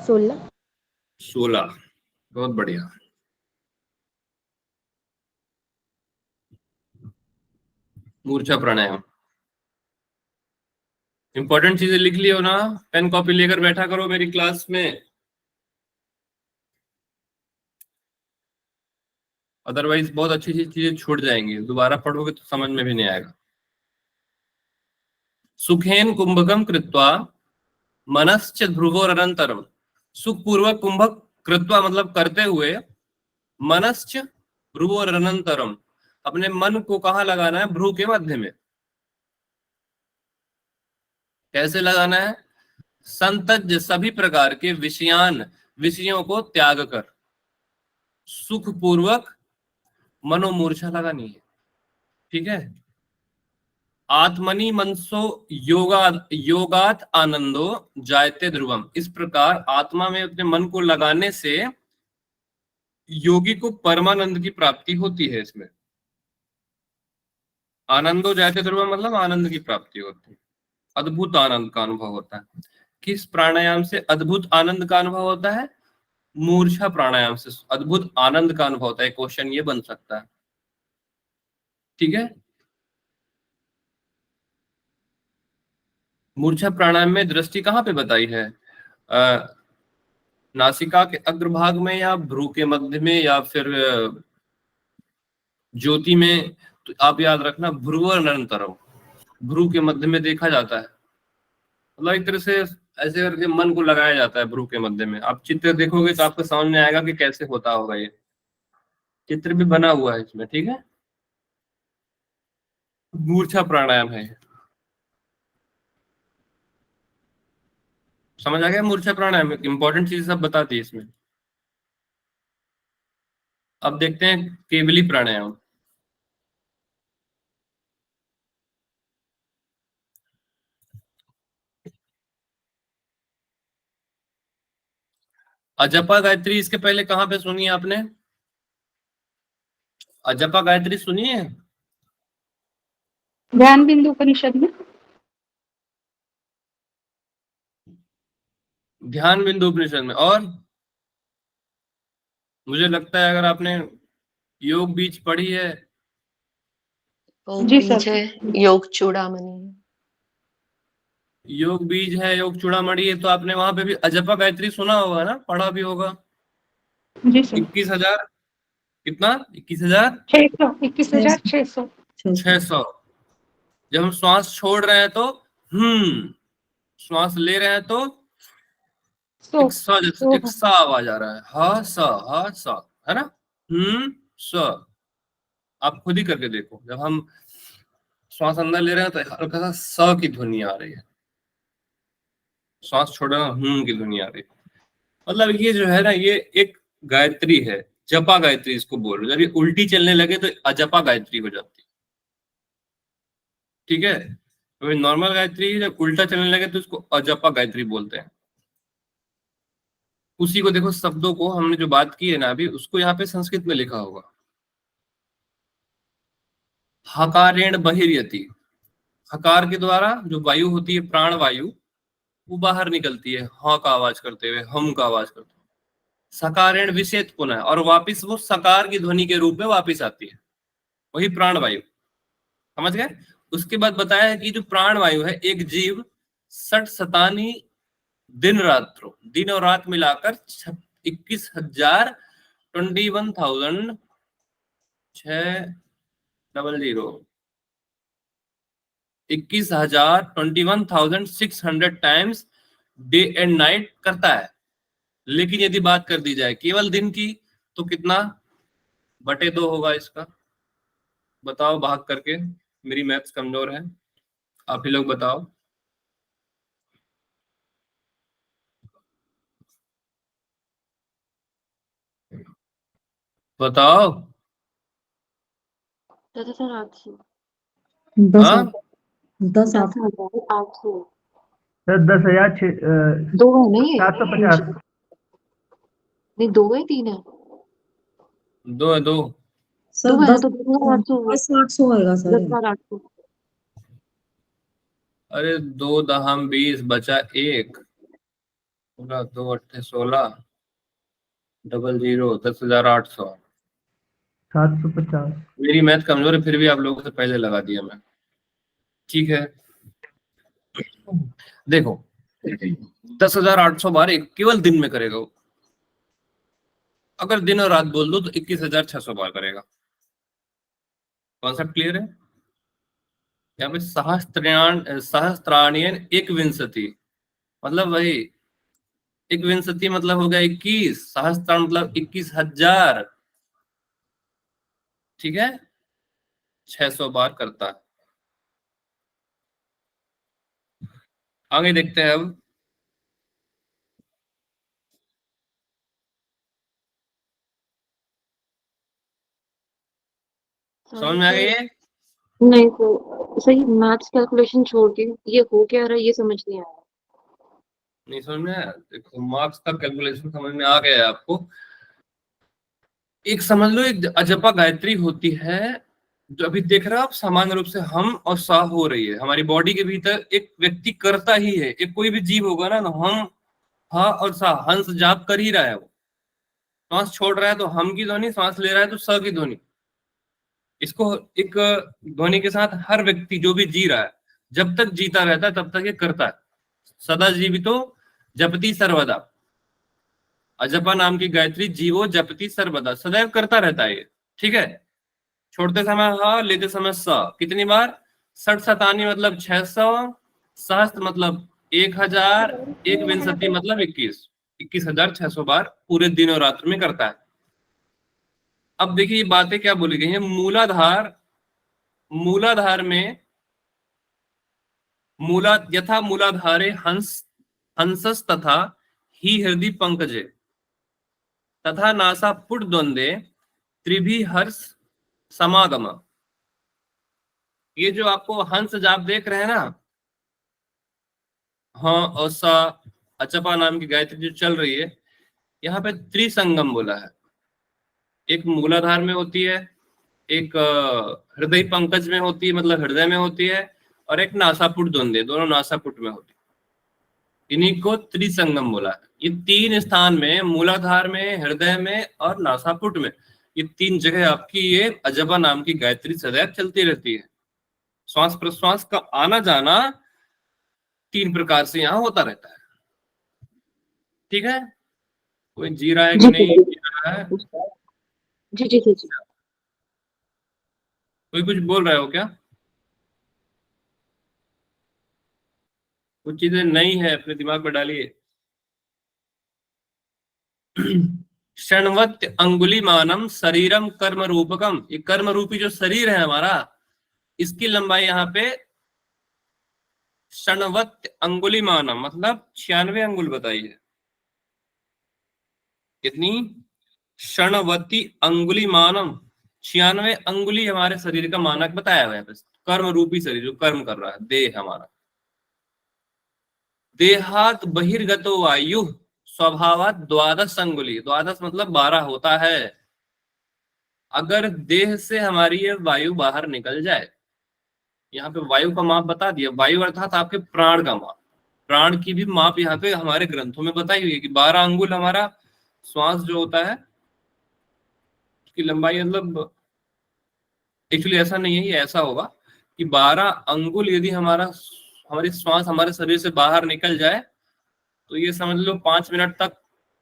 16। 16। बहुत बढ़िया। मूर्छा प्राणायाम, इंपॉर्टेंट चीजें लिख लियो ना, पेन कॉपी लेकर बैठा करो मेरी क्लास में, अदरवाइज बहुत अच्छी चीजें छूट जाएंगी, दोबारा पढ़ोगे तो समझ में भी नहीं आएगा। सुखेन कुंभकम कृत्वा मनश्च ध्रुवोर अनंतरम, सुखपूर्वक कुंभक कृत्वा मतलब करते हुए, मनश्च ध्रुवोर अनंतरम, अपने मन को कहाँ लगाना है? भ्रू के मध्य में। कैसे लगाना है? संतज, सभी प्रकार के विषयान, विषयों को त्याग कर, सुखपूर्वक मनोमूर्छा लगानी है। ठीक है। आत्मनि मनसो योगात आनंदो जायते ध्रुवम, इस प्रकार आत्मा में अपने मन को लगाने से योगी को परमानंद की प्राप्ति होती है। इसमें आनंदो जायते ध्रुवम मतलब आनंद की प्राप्ति होती है, अद्भुत आनंद का अनुभव होता है। किस प्राणायाम से अद्भुत आनंद का अनुभव होता है? मूर्छा प्राणायाम से अद्भुत आनंद का अनुभव होता है। क्वेश्चन ये बन सकता है। ठीक है। मूर्छा प्राणायाम में दृष्टि कहाँ पे बताई है? नासिका के अग्रभाग में, या भ्रू के मध्य में, या फिर ज्योति में? तो आप याद रखना, भ्रू और अनंतरम, भ्रू के मध्य में देखा जाता है। मतलब एक तरह से ऐसे करके मन को लगाया जाता है भ्रू के मध्य में। आप चित्र देखोगे तो आपको समझ में आएगा कि कैसे होता होगा। ये चित्र भी बना हुआ है इसमें। ठीक है, मूर्छा प्राणायाम है। समझ आ गया? मूर्छा प्राणायाम इंपॉर्टेंट चीज सब बताती है इसमें। अब देखते हैं केवली प्राणायाम। अजपा गायत्री इसके पहले कहां पे सुनी है आपने? अजपा गायत्री सुनी है? ध्यान बिंदु उपनिषद में। ध्यान बिंदु उपनिषद में। और मुझे लगता है अगर आपने योग बीज पढ़ी है वो जी बीज सर। है योग चूड़ामणि। योग बीज है, योग चूड़ामणि है, तो आपने वहां पे भी अजपा गायत्री सुना होगा ना, पढ़ा भी होगा। जी सर। 21,000 कितना? 21,000 21,600। 600। जब हम श्वास छोड़ रहे हैं तो श्वास ले रहे हैं तो सो एक सा आवाज आ रहा है, हा सा, है ना? स। आप खुद ही करके देखो, जब हम श्वास अंदर ले रहे हैं तो हल्का सा स की ध्वनि आ रही है, श्वास छोड़ रहे हैं की ध्वनि आ रही है। मतलब ये जो है ना, ये एक गायत्री है, जपा गायत्री इसको बोल रहे। जब ये उल्टी चलने लगे तो अजपा गायत्री हो जाती है, ठीक है? तो नॉर्मल गायत्री जब उल्टा चलने लगे तो इसको अजपा गायत्री बोलते हैं। उसी को देखो, शब्दों को हमने जो बात की है ना अभी, उसको यहाँ पे संस्कृत में लिखा होगा। हकारेण बहिर्यति, हकार के द्वारा जो वायु होती है, प्राण वायु, वो बाहर निकलती है हाँ का आवाज करते हुए, हम का आवाज करते हुए। सकारेण विषेत पुनः, और वापिस वो सकार की ध्वनि के रूप में वापिस आती है, वही प्राण वायु। समझ गए? उसके बाद बताया है कि जो प्राण वायु है, एक जीव 60 शतानी दिन रात्रों, दिन और रात मिलाकर 21,000 21,000 21,600 टाइम्स डे एंड नाइट करता है। लेकिन यदि बात कर दी जाए केवल दिन की तो कितना बटे 2 होगा इसका? बताओ भाग करके, मेरी मैथ्स कमजोर है, आप ही लोग बताओ। बताओ। 10,800। 10,800। सर 10,000 दो है नहीं ये? 750। नहीं, 2 है 3 है? 2 है, 2। सर 2 है ना, 10 तो 10,800 होगा। 10,800 होएगा सर। 10,800। अरे 2 दहम 20 बचा 1, 2 8 16, 00 10,800। 750। मेरी मैथ कमजोर है, फिर भी आप लोगों से पहले लगा दिया मैं, ठीक है? देखो 10,800 बार एक केवल दिन में करेगा वो। अगर दिन और रात बोल दो तो 21,600 बार करेगा। कॉन्सेप्ट क्लियर है? यहाँ पे सहस्त्राण्यन एक विंशति, मतलब वही एक विंशति मतलब हो गया 21, सहस्त्राण मतलब 21,000, ठीक है? 600 बार करता है। आगे देखते हैं अब। समझ में आ गई है? नहीं तो सही, मैथ्स कैलकुलेशन छोड़ के ये हो क्या रहा है ये समझ नहीं आया। नहीं समझ में आया? देखो मार्क्स का कैलकुलेशन समझ में आ गया है आपको। एक समझ लो, एक अजपा गायत्री होती है जो अभी देख रहे हो आप, सामान्य रूप से हम और सा हो रही है हमारी बॉडी के भीतर। एक व्यक्ति करता ही है, एक कोई भी जीव होगा ना, तो हम हा और सा, हंस जाप कर ही रहा है। वो श्वास छोड़ रहा है तो हम की ध्वनि, श्वास ले रहा है तो स की ध्वनि। इसको एक ध्वनि के साथ हर व्यक्ति जो भी जी रहा है, जब तक जीता रहता है तब तक ये करता है। सदा जीवितो जपति सर्वदा, अजपा नाम की गायत्री जीवो जपति सर्वदा, सदैव करता रहता है ये, ठीक है? छोड़ते समय हा, लेते समय स। कितनी बार? 60 शतानी मतलब 600, सहस्त्र मतलब 1,000, एक विंशति मतलब 21,600 बार पूरे दिन और रात्र में करता है। अब देखिए ये बातें क्या बोली गई हैं। मूलाधार में यथा मूलाधारे हंसस तथा ही हृदय पंकजे तथा नासा पुट द्वंद्वे त्रिभी हर्ष समागम। ये जो आपको हंस जाप देख रहे हैं ना, हाँ और सा, अचपा नाम की गायत्री जो चल रही है, यहाँ पे त्रिसंगम बोला है। एक मूलाधार में होती है, एक हृदय पंकज में होती है, मतलब हृदय में होती है, और एक नासापुट द्वंद्वे, दोनों नासापुट में होती है। इन्हीं को त्रिसंगम बोला है। ये 3 स्थान में, मूलाधार में, हृदय में और नासापुट में, ये 3 जगह आपकी ये अजपा नाम की गायत्री सदैव चलती रहती है। श्वास प्रश्वास का आना जाना 3 प्रकार से यहाँ होता रहता है। ठीक है, कोई जी रहा है कि नहीं जी रहा है? जी जी जी जी। कोई कुछ बोल रहे हो क्या? कुछ चीजें नई है, अपने दिमाग में डालिए। षण्वत अंगुली मानम शरीरम कर्म रूपकम, ये कर्म रूपी जो शरीर है हमारा, इसकी लंबाई यहाँ पे षण्वत अंगुली मानम मतलब 96 अंगुल बताइए। कितनी? षण्वती अंगुली मानम, 96 अंगुली हमारे शरीर का मानक बताया हुआ है। कर्म रूपी शरीर जो कर्म कर रहा है, देह हमारा। देहात बहिर्गतो वायु स्वभावात 12 अंगुली, 12 मतलब 12 होता है। अगर देह से हमारी ये वायु बाहर निकल जाए, यहाँ पे वायु का माप बता दिया, वायु अर्थात आपके प्राण का माप, प्राण की भी माप यहाँ पे हमारे ग्रंथों में बताई हुई है कि 12 अंगुल हमारा श्वास जो होता है उसकी लंबाई, मतलब एक्चुअली ऐसा नहीं है, ये ऐसा होगा कि 12 अंगुल यदि हमारी श्वास हमारे शरीर से बाहर निकल जाए तो ये समझ लो 5 मिनट तक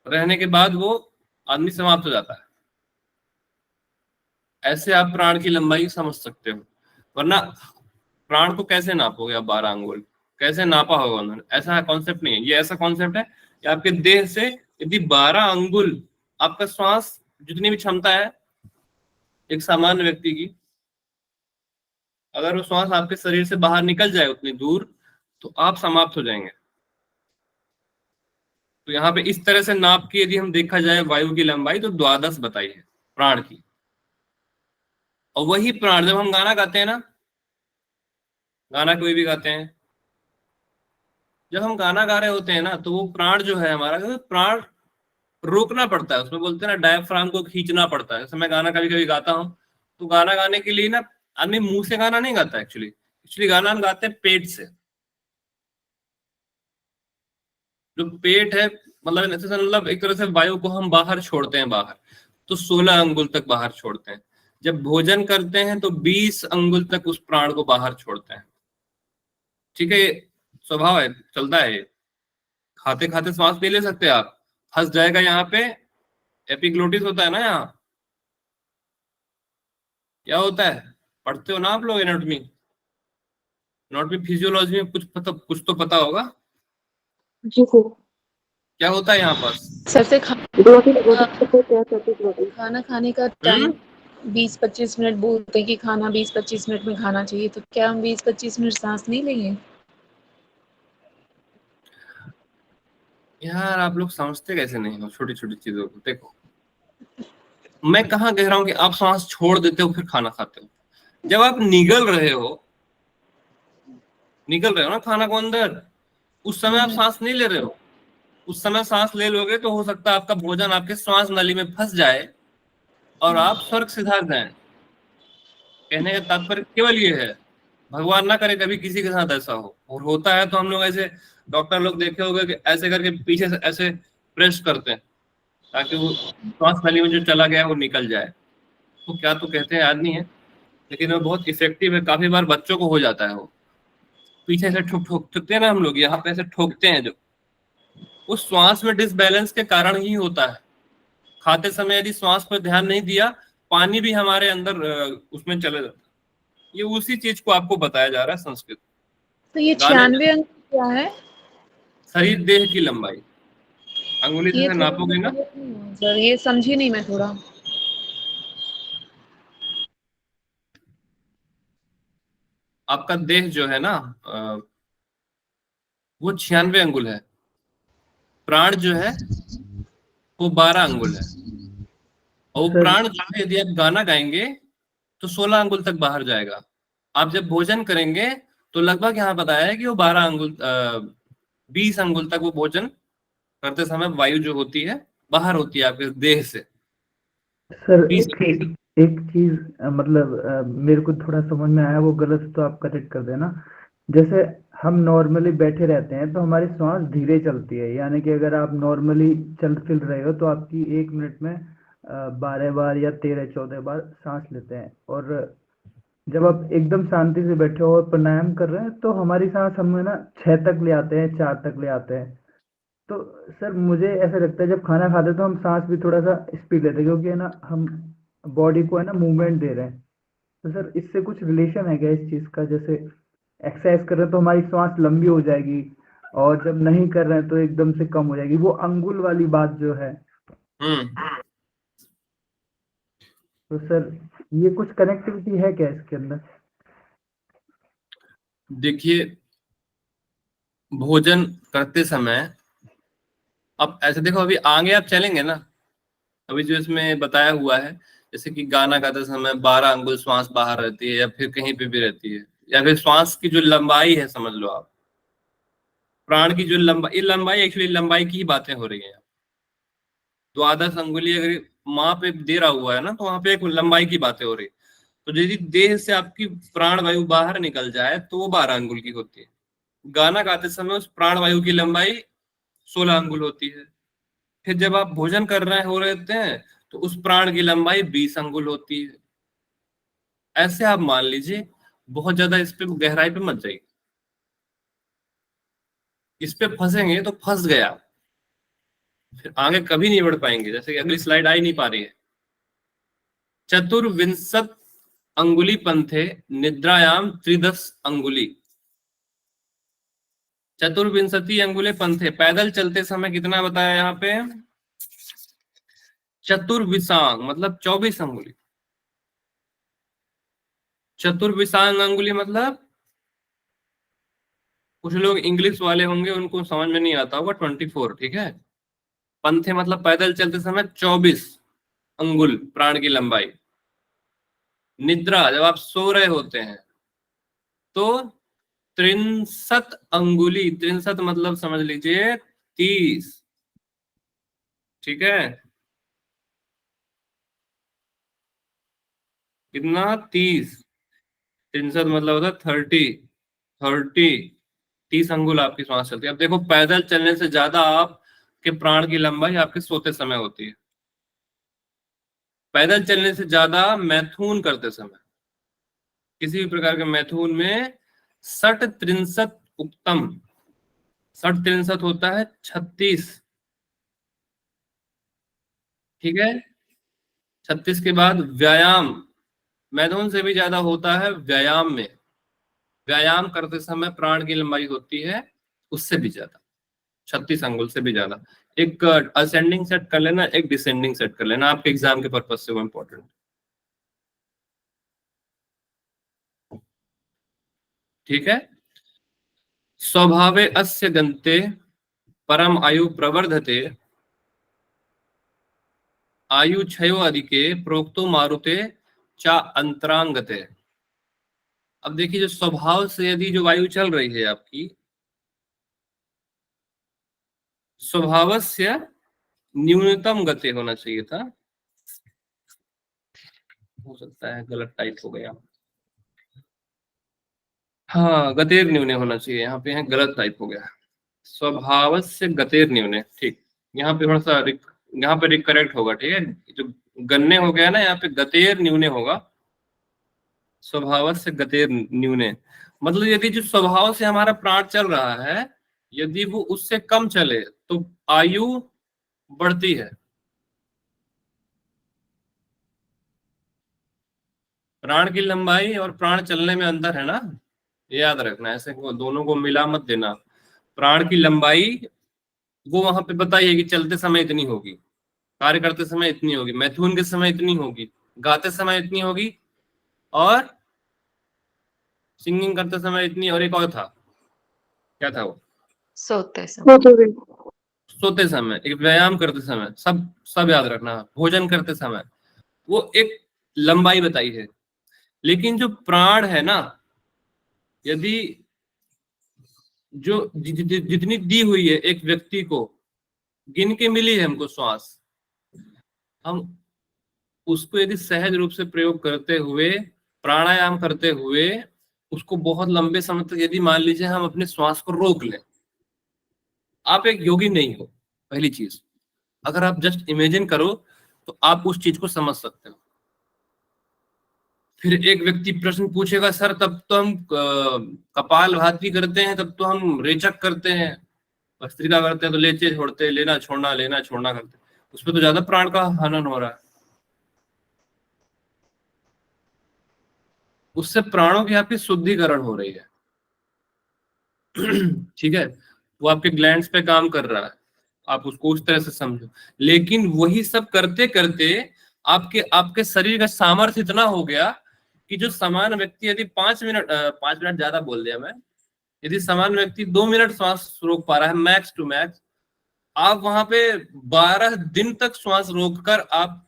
रहने के बाद वो आदमी समाप्त हो जाता है। ऐसे आप प्राण की लंबाई समझ सकते हो, वरना प्राण को कैसे नापोगे आप? 12 अंगुल कैसे नापा होगा उन्होंने? ऐसा कॉन्सेप्ट नहीं है, ये ऐसा कॉन्सेप्ट है कि आपके देह से यदि 12 अंगुल आपका श्वास, जितनी भी क्षमता है एक सामान्य व्यक्ति की, अगर वो श्वास आपके शरीर से बाहर निकल जाए उतनी दूर तो आप समाप्त हो जाएंगे। तो यहाँ पे इस तरह से नाप के यदि हम देखा जाए वायु की लंबाई तो 12 बताई है प्राण की। और वही प्राण जब हम गाना गाते हैं ना, गाना कोई भी गाते हैं, जब हम गाना गा रहे होते हैं ना तो वो प्राण जो है हमारा, प्राण रोकना पड़ता है, उसमें बोलते हैं ना डायफ्राम को खींचना पड़ता है। जैसे मैं गाना कभी कभी गाता हूँ तो गाना गाने के लिए ना आदमी मुंह से गाना नहीं गाता, एक्चुअली गाना हम गाते हैं पेट से। जो पेट है मतलब एक तरह से वायु को हम बाहर छोड़ते हैं, बाहर तो 16 अंगुल तक बाहर छोड़ते हैं। जब भोजन करते हैं तो 20 अंगुल तक उस प्राण को बाहर छोड़ते हैं। ठीक है, स्वभाव है, चलता है ये। खाते खाते श्वास भी ले सकते हैं आप, फंस जाएगा यहाँ पे, एपिग्लोटिस होता है ना, यहाँ क्या होता है पढ़ते हो ना आप लोग एनाटॉमी, फिजियोलॉजी में कुछ तो पता होगा। जी सर। क्या होता है यहाँ पर? सर से खाना खाने का टाइम 20-25 मिनट बोलते हैं कि खाना 20-25 मिनट में खाना चाहिए, तो क्या हम 20-25 मिनट सांस नहीं लेंगे? यार आप लोग समझते कैसे नहीं हो छोटी छोटी चीजों को? देखो मैं कहाँ कह रहा हूँ कि आप सांस छोड़ देते हो फिर खाना खाते हो। जब आप निगल रहे हो ना खाना को अंदर, उस समय आप सांस नहीं ले रहे हो। उस समय सांस ले लोगे तो हो सकता है आपका भोजन आपके श्वास नली में फंस जाए और आप स्वर्ग सिधार जाएं। कहने का तात्पर्य केवल ये है, भगवान ना करे कभी किसी के साथ ऐसा हो, और होता है तो हम लोग ऐसे, डॉक्टर लोग देखे होंगे कि ऐसे करके पीछे से ऐसे प्रेस करते हैं ताकि वो श्वास नली में जो चला गया वो निकल जाए। तो क्या तो कहते हैं याद नहीं है, लेकिन वो बहुत इफेक्टिव है। काफी बार बच्चों को हो जाता है, वो पीछे से ठोकते हैं ना हम लोग, यहाँ पे ऐसे ठोकते हैं, जो उस श्वास में डिसबैलेंस के कारण ही होता है। खाते समय यदि श्वास पर ध्यान नहीं दिया, पानी भी हमारे अंदर उसमें चले जाता है। ये उसी चीज को आपको बताया जा रहा है संस्कृत। तो ये 96 अंक क्या है? शरीर देह की लंबाई अंगुली से नापोगे ना। सर ये समझी नहीं मैं थोड़ा। आपका देह जो है ना वो 96 अंगुल है, प्राण जो है वो 12 अंगुल है। और वो प्राण जो है यदि आप गाना गाएंगे तो 16 अंगुल तक बाहर जाएगा। आप जब भोजन करेंगे तो लगभग यहाँ बताया है कि वो 12 अंगुल 20 अंगुल तक वो भोजन करते समय वायु जो होती है बाहर होती है आपके देह से। सर एक चीज मतलब मेरे को थोड़ा समझ में आया, वो गलत तो आप करेक्ट कर देना। जैसे हम नॉर्मली बैठे रहते हैं तो हमारी सांस धीरे चलती है, यानी कि अगर आप नॉर्मली चल फिर रहे हो तो आपकी 1 मिनट में 12 बार या 13-14 बार सांस लेते हैं। और जब आप एकदम शांति से बैठे हो और प्राणायाम कर रहे हैं तो हमारी सांस हमें ना 6 तक ले आते हैं, 4 तक ले आते हैं। तो सर मुझे ऐसा लगता है जब खाना खाते हैं तो हम सांस भी थोड़ा सा स्पीड लेते हैं, क्योंकि है ना हम बॉडी को है ना मूवमेंट दे रहे हैं। तो सर इससे कुछ रिलेशन है क्या इस चीज़ का? जैसे एक्सरसाइज कर रहे हैं तो हमारी सांस लंबी हो जाएगी और जब नहीं कर रहे हैं तो एकदम से कम हो जाएगी, वो अंगुल वाली बात जो है। तो सर ये कुछ कनेक्टिविटी है क्या इसके अंदर? देखिए, भोजन करते समय अब ऐसे देखो, अभी आगे आप चलेंगे ना, अभी जो इसमें बताया हुआ है, जैसे कि गाना गाते समय 12 अंगुल श्वास बाहर रहती है या फिर कहीं पे भी रहती है, या फिर श्वास की जो लंबाई है, समझ लो आप, प्राण की जो लंबाई एक्चुअली लंबाई की ही बातें हो रही हैं। द्वादश अंगुली अगर माँ पे दे रहा हुआ है ना, तो वहां पे एक लंबाई की बातें हो रही है। तो यदि देह से आपकी प्राण वायु बाहर निकल जाए तो वो 12 अंगुल की होती है। गाना गाते समय उस प्राण वायु की लंबाई 16 अंगुल होती है। फिर जब आप भोजन कर रहे हो रहते हैं तो उस प्राण की लंबाई 20 अंगुल होती है। ऐसे आप मान लीजिए, बहुत ज्यादा इस पे गहराई पे मत जाइए, इस पे फंसेंगे तो फंस गया, फिर आगे कभी नहीं बढ़ पाएंगे। जैसे कि अगली स्लाइड आई नहीं पा रही है। चतुर्विंशत अंगुली पंथे निद्रायाम त्रिदश अंगुली। चतुर्विंशति अंगुले पंथे, पैदल चलते समय कितना बताया यहाँ पे? चतुर्विशांग मतलब 24 अंगुली। चतुर्विशांग अंगुली मतलब, कुछ लोग इंग्लिश वाले होंगे उनको समझ में नहीं आता होगा, 24, ठीक है। पंथे मतलब पैदल चलते समय 24 अंगुल प्राण की लंबाई। निद्रा, जब आप सो रहे होते हैं तो 63 अंगुली, 63 मतलब समझ लीजिए 30, ठीक है। कितना? 30। 63 मतलब होता है 30 अंगुल आपकी श्वास चलती है। अब देखो, पैदल चलने से ज्यादा आपके प्राण की लंबाई आपके सोते समय होती है। पैदल चलने से ज्यादा मैथुन करते समय, किसी भी प्रकार के मैथुन में 60-63 उत्तम, 60-63 होता है 36, ठीक है। 36 के बाद व्यायाम, मैथुन से भी ज्यादा होता है व्यायाम में। व्यायाम करते समय प्राण की लंबाई होती है उससे भी ज्यादा, 36 अंगुल से भी ज्यादा। एक असेंडिंग सेट कर लेना, एक डिसेंडिंग सेट कर लेना, आपके एग्जाम के पर्पज से वो इंपॉर्टेंट, ठीक है। स्वभावे अस्य गन्ते परम आयु प्रवर्धते आयु क्षयो अधिके प्रोक्तो मारुते चा अंतरांगते। अब देखिए, जो स्वभाव से यदि जो वायु चल रही है आपकी, स्वभावस्य न्यूनतम गति होना चाहिए था, हो सकता है गलत टाइप हो गया, हाँ गतेर न्यूने होना चाहिए, यहाँ पे है गलत टाइप हो गया। स्वभावस्य गतेर न्यूने, ठीक, यहाँ पे थोड़ा सा यहाँ पे करेक्ट होगा, ठीक है। जो गन्ने हो गया ना, यहाँ पे गतेर न्यूने होगा। स्वभावस्य गतेर न्यूने मतलब यदि जो स्वभाव से हमारा प्राण चल रहा है, यदि वो उससे कम चले तो आयु बढ़ती है। प्राण की लंबाई और प्राण चलने में अंतर है ना, ये याद रखना, ऐसे दोनों को मिला मत देना। प्राण की लंबाई वो वहां पे बताइए कि चलते समय इतनी होगी, कार्य करते समय इतनी होगी, मैथुन के समय इतनी होगी, गाते समय इतनी होगी, और सिंगिंग करते समय इतनी, और एक और था, क्या था वो? सोते समय। सोते समय, एक व्यायाम करते समय, सब याद रखना। भोजन करते समय वो एक लंबाई बताई है। लेकिन जो प्राण है ना, यदि जो जितनी दी हुई है एक व्यक्ति को, गिन के मिली है हमको श्वास, हम उसको यदि सहज रूप से प्रयोग करते हुए, प्राणायाम करते हुए, उसको बहुत लंबे समय तक यदि मान लीजिए हम अपने श्वास को रोक लें, आप एक योगी नहीं हो, पहली चीज। अगर आप जस्ट इमेजिन करो तो आप उस चीज को समझ सकते हो। फिर एक व्यक्ति प्रश्न पूछेगा, सर तब तो हम कपालभाति करते हैं, तब तो हम रेचक करते हैं, भस्त्रिका करते हैं तो लेचे छोड़ते हैं, लेना छोड़ना करते हैं, उसमें तो ज्यादा प्राण का हनन हो रहा है। उससे प्राणों की आपकी शुद्धिकरण हो रही है। ठीक है, वो आपके ग्लैंड्स पे काम कर रहा है, आप उसको उस तरह से समझो। लेकिन वही सब करते करते आपके आपके शरीर का सामर्थ्य इतना हो गया कि जो समान व्यक्ति यदि 5 मिनट ज्यादा बोल दिया मैं, यदि समान व्यक्ति 2 मिनट श्वास रोक पा रहा है मैक्स टू मैक्स, आप वहां पे 12 दिन तक श्वास रोककर आप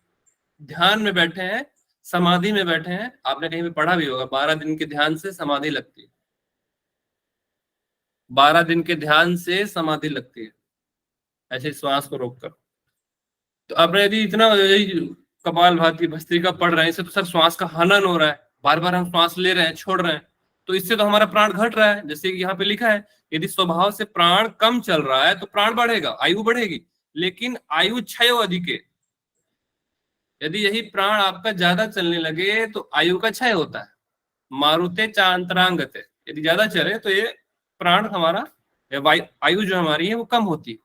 ध्यान में बैठे हैं, समाधि में बैठे हैं। आपने कहीं भी पढ़ा भी होगा 12 दिन के ध्यान से समाधि लगती है, 12 दिन के ध्यान से समाधि लगती है, ऐसे श्वास को रोककर। तो आपने यदि इतना कपालभाति भस्त्रिका पढ़ रहे हैं, इससे तो सर श्वास का हनन हो रहा है, बार बार हम श्वास ले रहे हैं छोड़ रहे हैं, तो इससे तो हमारा प्राण घट रहा है। जैसे कि यहाँ पे लिखा है, यदि स्वभाव से प्राण कम चल रहा है तो प्राण बढ़ेगा, आयु बढ़ेगी, लेकिन आयु क्षय अधिके। यदि यही प्राण आपका ज्यादा चलने लगे तो आयु का क्षय होता है। मारुते चांतरांगते, यदि ज्यादा चले तो ये प्राण हमारा, आयु जो हमारी है वो कम होती है।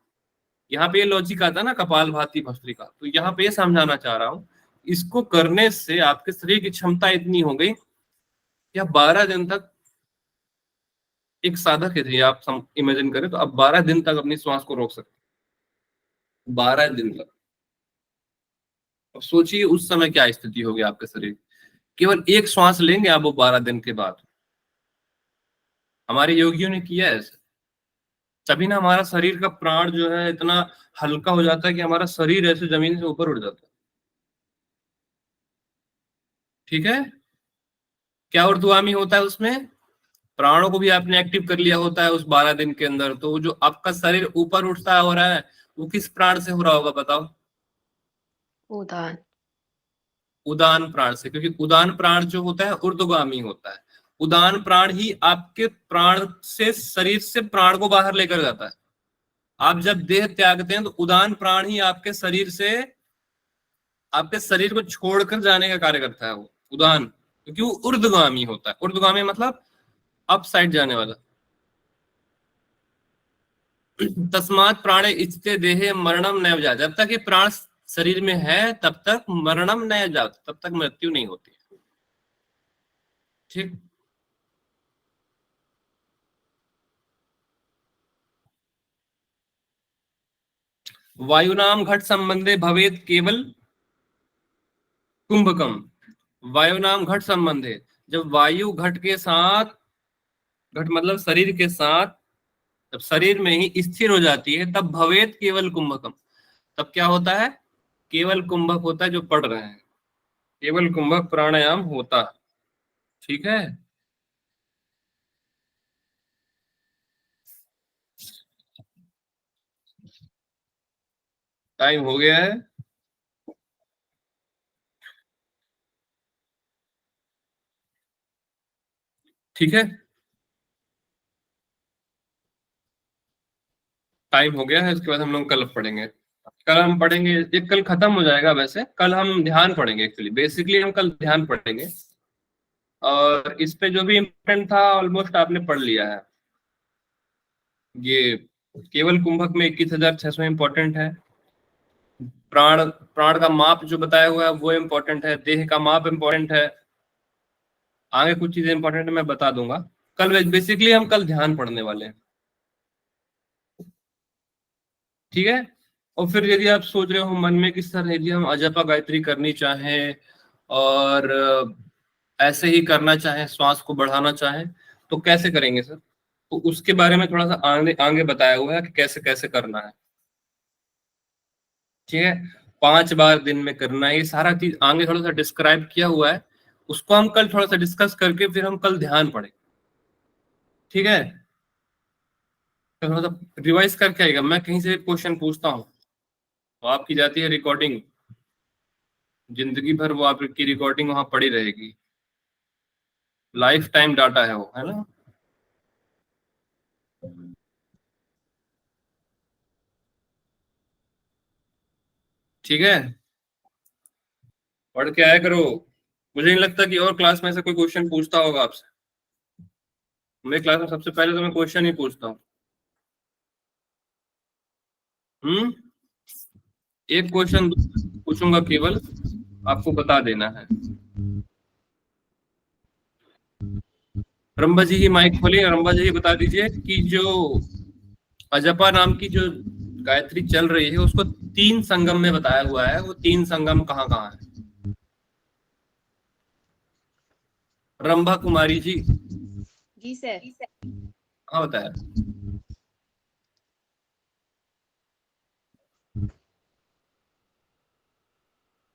यहाँ पे ये लॉजिक आता है ना कपालभाति भस्त्रिका, तो यहाँ पे ये समझाना चाह रहा हूँ, इसको करने से आपके शरीर की क्षमता इतनी हो गई कि आप 12 दिन तक, एक साधक है आप इमेजिन करें तो आप 12 दिन तक अपनी श्वास को रोक सकते, 12 दिन तक। अब सोचिए उस समय क्या स्थिति होगी आपके शरीर, केवल एक श्वास लेंगे आप वो 12 दिन के बाद। हमारे योगियों ने किया है ऐसे, तभी ना हमारा शरीर का प्राण जो है इतना हल्का हो जाता है कि हमारा शरीर ऐसे जमीन से ऊपर उठ जाता है। ठीक है, क्या ऊर्ध्वगामी होता है उसमें, प्राणों को भी आपने एक्टिव कर लिया होता है उस 12 दिन के अंदर। तो जो आपका शरीर ऊपर उठता हो रहा है वो किस प्राण से हो रहा होगा बताओ? उदान। उदान प्राण से, क्योंकि उदान प्राण जो होता है ऊर्ध्वगामी होता है। उदान प्राण ही आपके प्राण से, शरीर से प्राण को बाहर लेकर जाता है। आप जब देह त्यागते हैं तो उदान प्राण ही आपके शरीर से, आपके शरीर को छोड़कर जाने का कार्य करता है वो उदान, क्योंकि वो ऊर्ध्वगामी होता है। ऊर्ध्वगामी मतलब अप साइड जाने वाला। तस्मात् प्राणे इच्छते देहे मरणम नैव जात, जब तक ये प्राण शरीर में है तब तक मरणम नैव जात, तब तक मृत्यु नहीं होती। ठीक, वायुनाम घट संबंधे भवेत केवल कुंभकम। वायुनाम घट संबंधे, जब वायु घट के साथ, घट मतलब शरीर के साथ, जब शरीर में ही स्थिर हो जाती है तब भवेत केवल कुंभकम। तब क्या होता है? केवल कुंभक होता है, जो पढ़ रहे हैं केवल कुंभक प्राणायाम होता है। ठीक है, टाइम हो गया है। ठीक है, टाइम हो गया है, इसके बाद हम लोग कल पढ़ेंगे। कल हम पढ़ेंगे, ये कल खत्म हो जाएगा। वैसे कल हम ध्यान पढ़ेंगे, एक्चुअली बेसिकली हम कल ध्यान पढ़ेंगे, और इस पे जो भी इम्पोर्टेंट था ऑलमोस्ट आपने पढ़ लिया है। ये केवल कुंभक में 21,600 इम्पोर्टेंट है। प्राण, प्राण का माप जो बताया हुआ है वो इम्पोर्टेंट है, देह का माप इम्पोर्टेंट है, आगे कुछ चीजें इंपॉर्टेंट मैं बता दूंगा कल। बेसिकली हम कल ध्यान पढ़ने वाले हैं। ठीक है, और फिर यदि आप सोच रहे हो मन में कि सर यदि हम अजपा गायत्री करनी चाहें और ऐसे ही करना चाहें, श्वास को बढ़ाना चाहें, तो कैसे करेंगे सर? तो उसके बारे में थोड़ा सा आगे आगे बताया हुआ है कि कैसे कैसे करना है। ठीक है, 5 बार दिन में करना है, ये सारा चीज आगे थोड़ा सा डिस्क्राइब किया हुआ है, उसको हम कल थोड़ा सा डिस्कस करके फिर हम कल ध्यान पढ़ेंगे। ठीक है, तो थोड़ा सा रिवाइज करके आएगा। मैं कहीं से क्वेश्चन पूछता हूँ तो आपकी जाती है रिकॉर्डिंग, जिंदगी भर वो आपकी रिकॉर्डिंग वहां पड़ी रहेगी, लाइफ टाइम डाटा है वो, है ना? ठीक है, पढ़ के आया करो। मुझे नहीं लगता कि और क्लास में से कोई क्वेश्चन पूछता होगा आपसे। मेरे क्लास में सबसे पहले तो मैं क्वेश्चन ही पूछता हूँ। एक क्वेश्चन पूछूंगा केवल, आपको बता देना है। रंबा जी की माइक खोलिए। रंबा जी बता दीजिए कि जो अजपा नाम की जो गायत्री चल रही है उसको 3 संगम में बताया हुआ है, वो 3 संगम कहाँ कहाँ है? रंभा कुमारी जी। जी सर। हाँ बताया।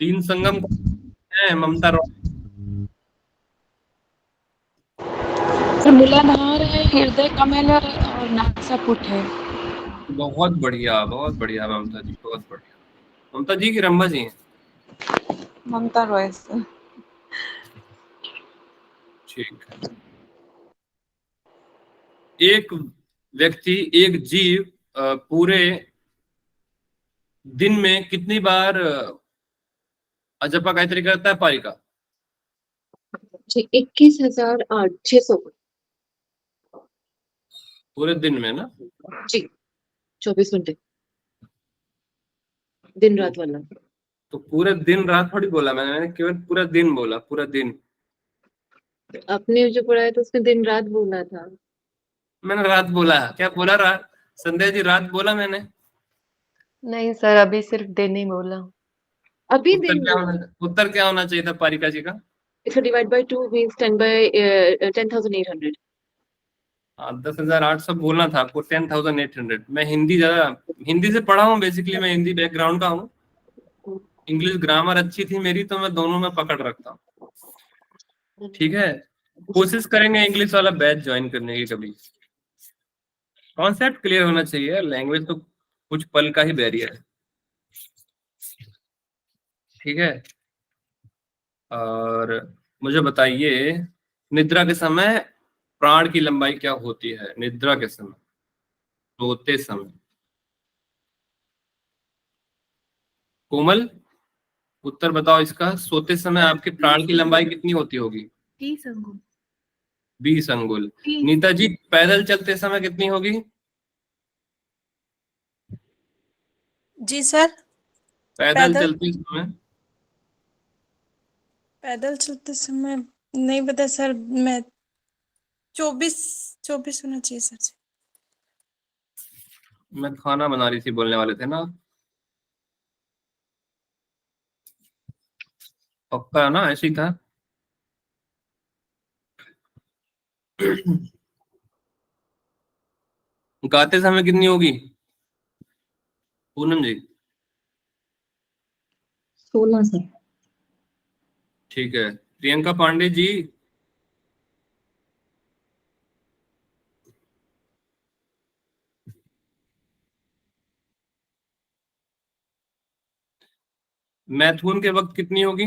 तीन संगम है ममता रॉय। मूलाधार है, हृदय कमल और नासापुट है। बहुत बढ़िया ममता जी, बहुत बढ़िया। ममता जी की रंभा जी हैं? ममता रॉय सर। ठीक है। एक व्यक्ति, एक जीव पूरे दिन में कितनी बार अजपा गायत्री करता है पारिका? जी 21,600 पूरे दिन में ना? जी 24 घंटे दिन रात वाला। तो पूरे दिन रात थोड़ी बोला मैंने केवल पूरा दिन बोला, पूरा दिन। आपने जो पढ़ाया था उसमें दिन रात बोला था। मैंने रात बोला, क्या बोला? रात, संध्या जी रात बोला मैंने? नहीं सर, अभी सिर्फ दिन ही बोला। अभी उत्तर दिन क्या उत्तर क्या होना चाहिए था पारिका जी का? If you divide by 2 means 10,800. हाँ, 10,800 बोलना था आपको, 10,800। मैं हिंदी से पढ़ा हूँ बेसिकली, मैं हिंदी बैकग्राउंड का हूँ। इंग्लिश ग्रामर अच्छी थी मेरी, तो मैं दोनों में पकड़ रखता हूँ। ठीक है, कोशिश करेंगे इंग्लिश वाला बैच ज्वाइन करने की कभी। कॉन्सेप्ट क्लियर होना चाहिए, लैंग्वेज तो कुछ पल का ही बैरियर है। ठीक है, और मुझे बताइए निद्रा के समय प्राण की लंबाई क्या होती है? निद्रा के समय, सोते समय। कोमल उत्तर बताओ इसका। सोते समय आपके प्राण की लंबाई कितनी होती होगी? 20 अंगुल। 20 अंगुल। नीता जी पैदल चलते समय कितनी होगी? जी सर। पैदल चलते समय? पैदल चलते समय नहीं पता सर, मैं 24 होना चाहिए सर। मैं खाना बना रही थी, बोलने वाले थे ना? पक्का ना, ऐसे ही था। गाते समय कितनी होगी पूनम जी? 16 सर। ठीक है, प्रियंका पांडे जी? मैथुन के वक्त कितनी होगी?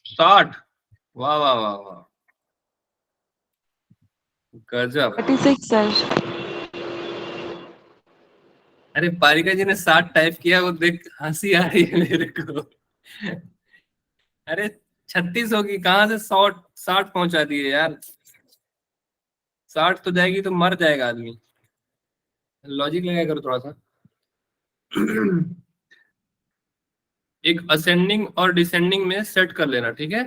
60। वाह वाह वाह वाह, गजब। 36 सर। अरे पारिका जी ने 60 टाइप किया, वो देख हंसी आ रही है मेरे को। अरे 36 होगी, कहाँ से 60 पहुंचा दिए यार। 60 तो जाएगी तो मर जाएगा आदमी। लॉजिक लगा करो थोड़ा सा। एक असेंडिंग और डिसेंडिंग में सेट कर लेना, ठीक है?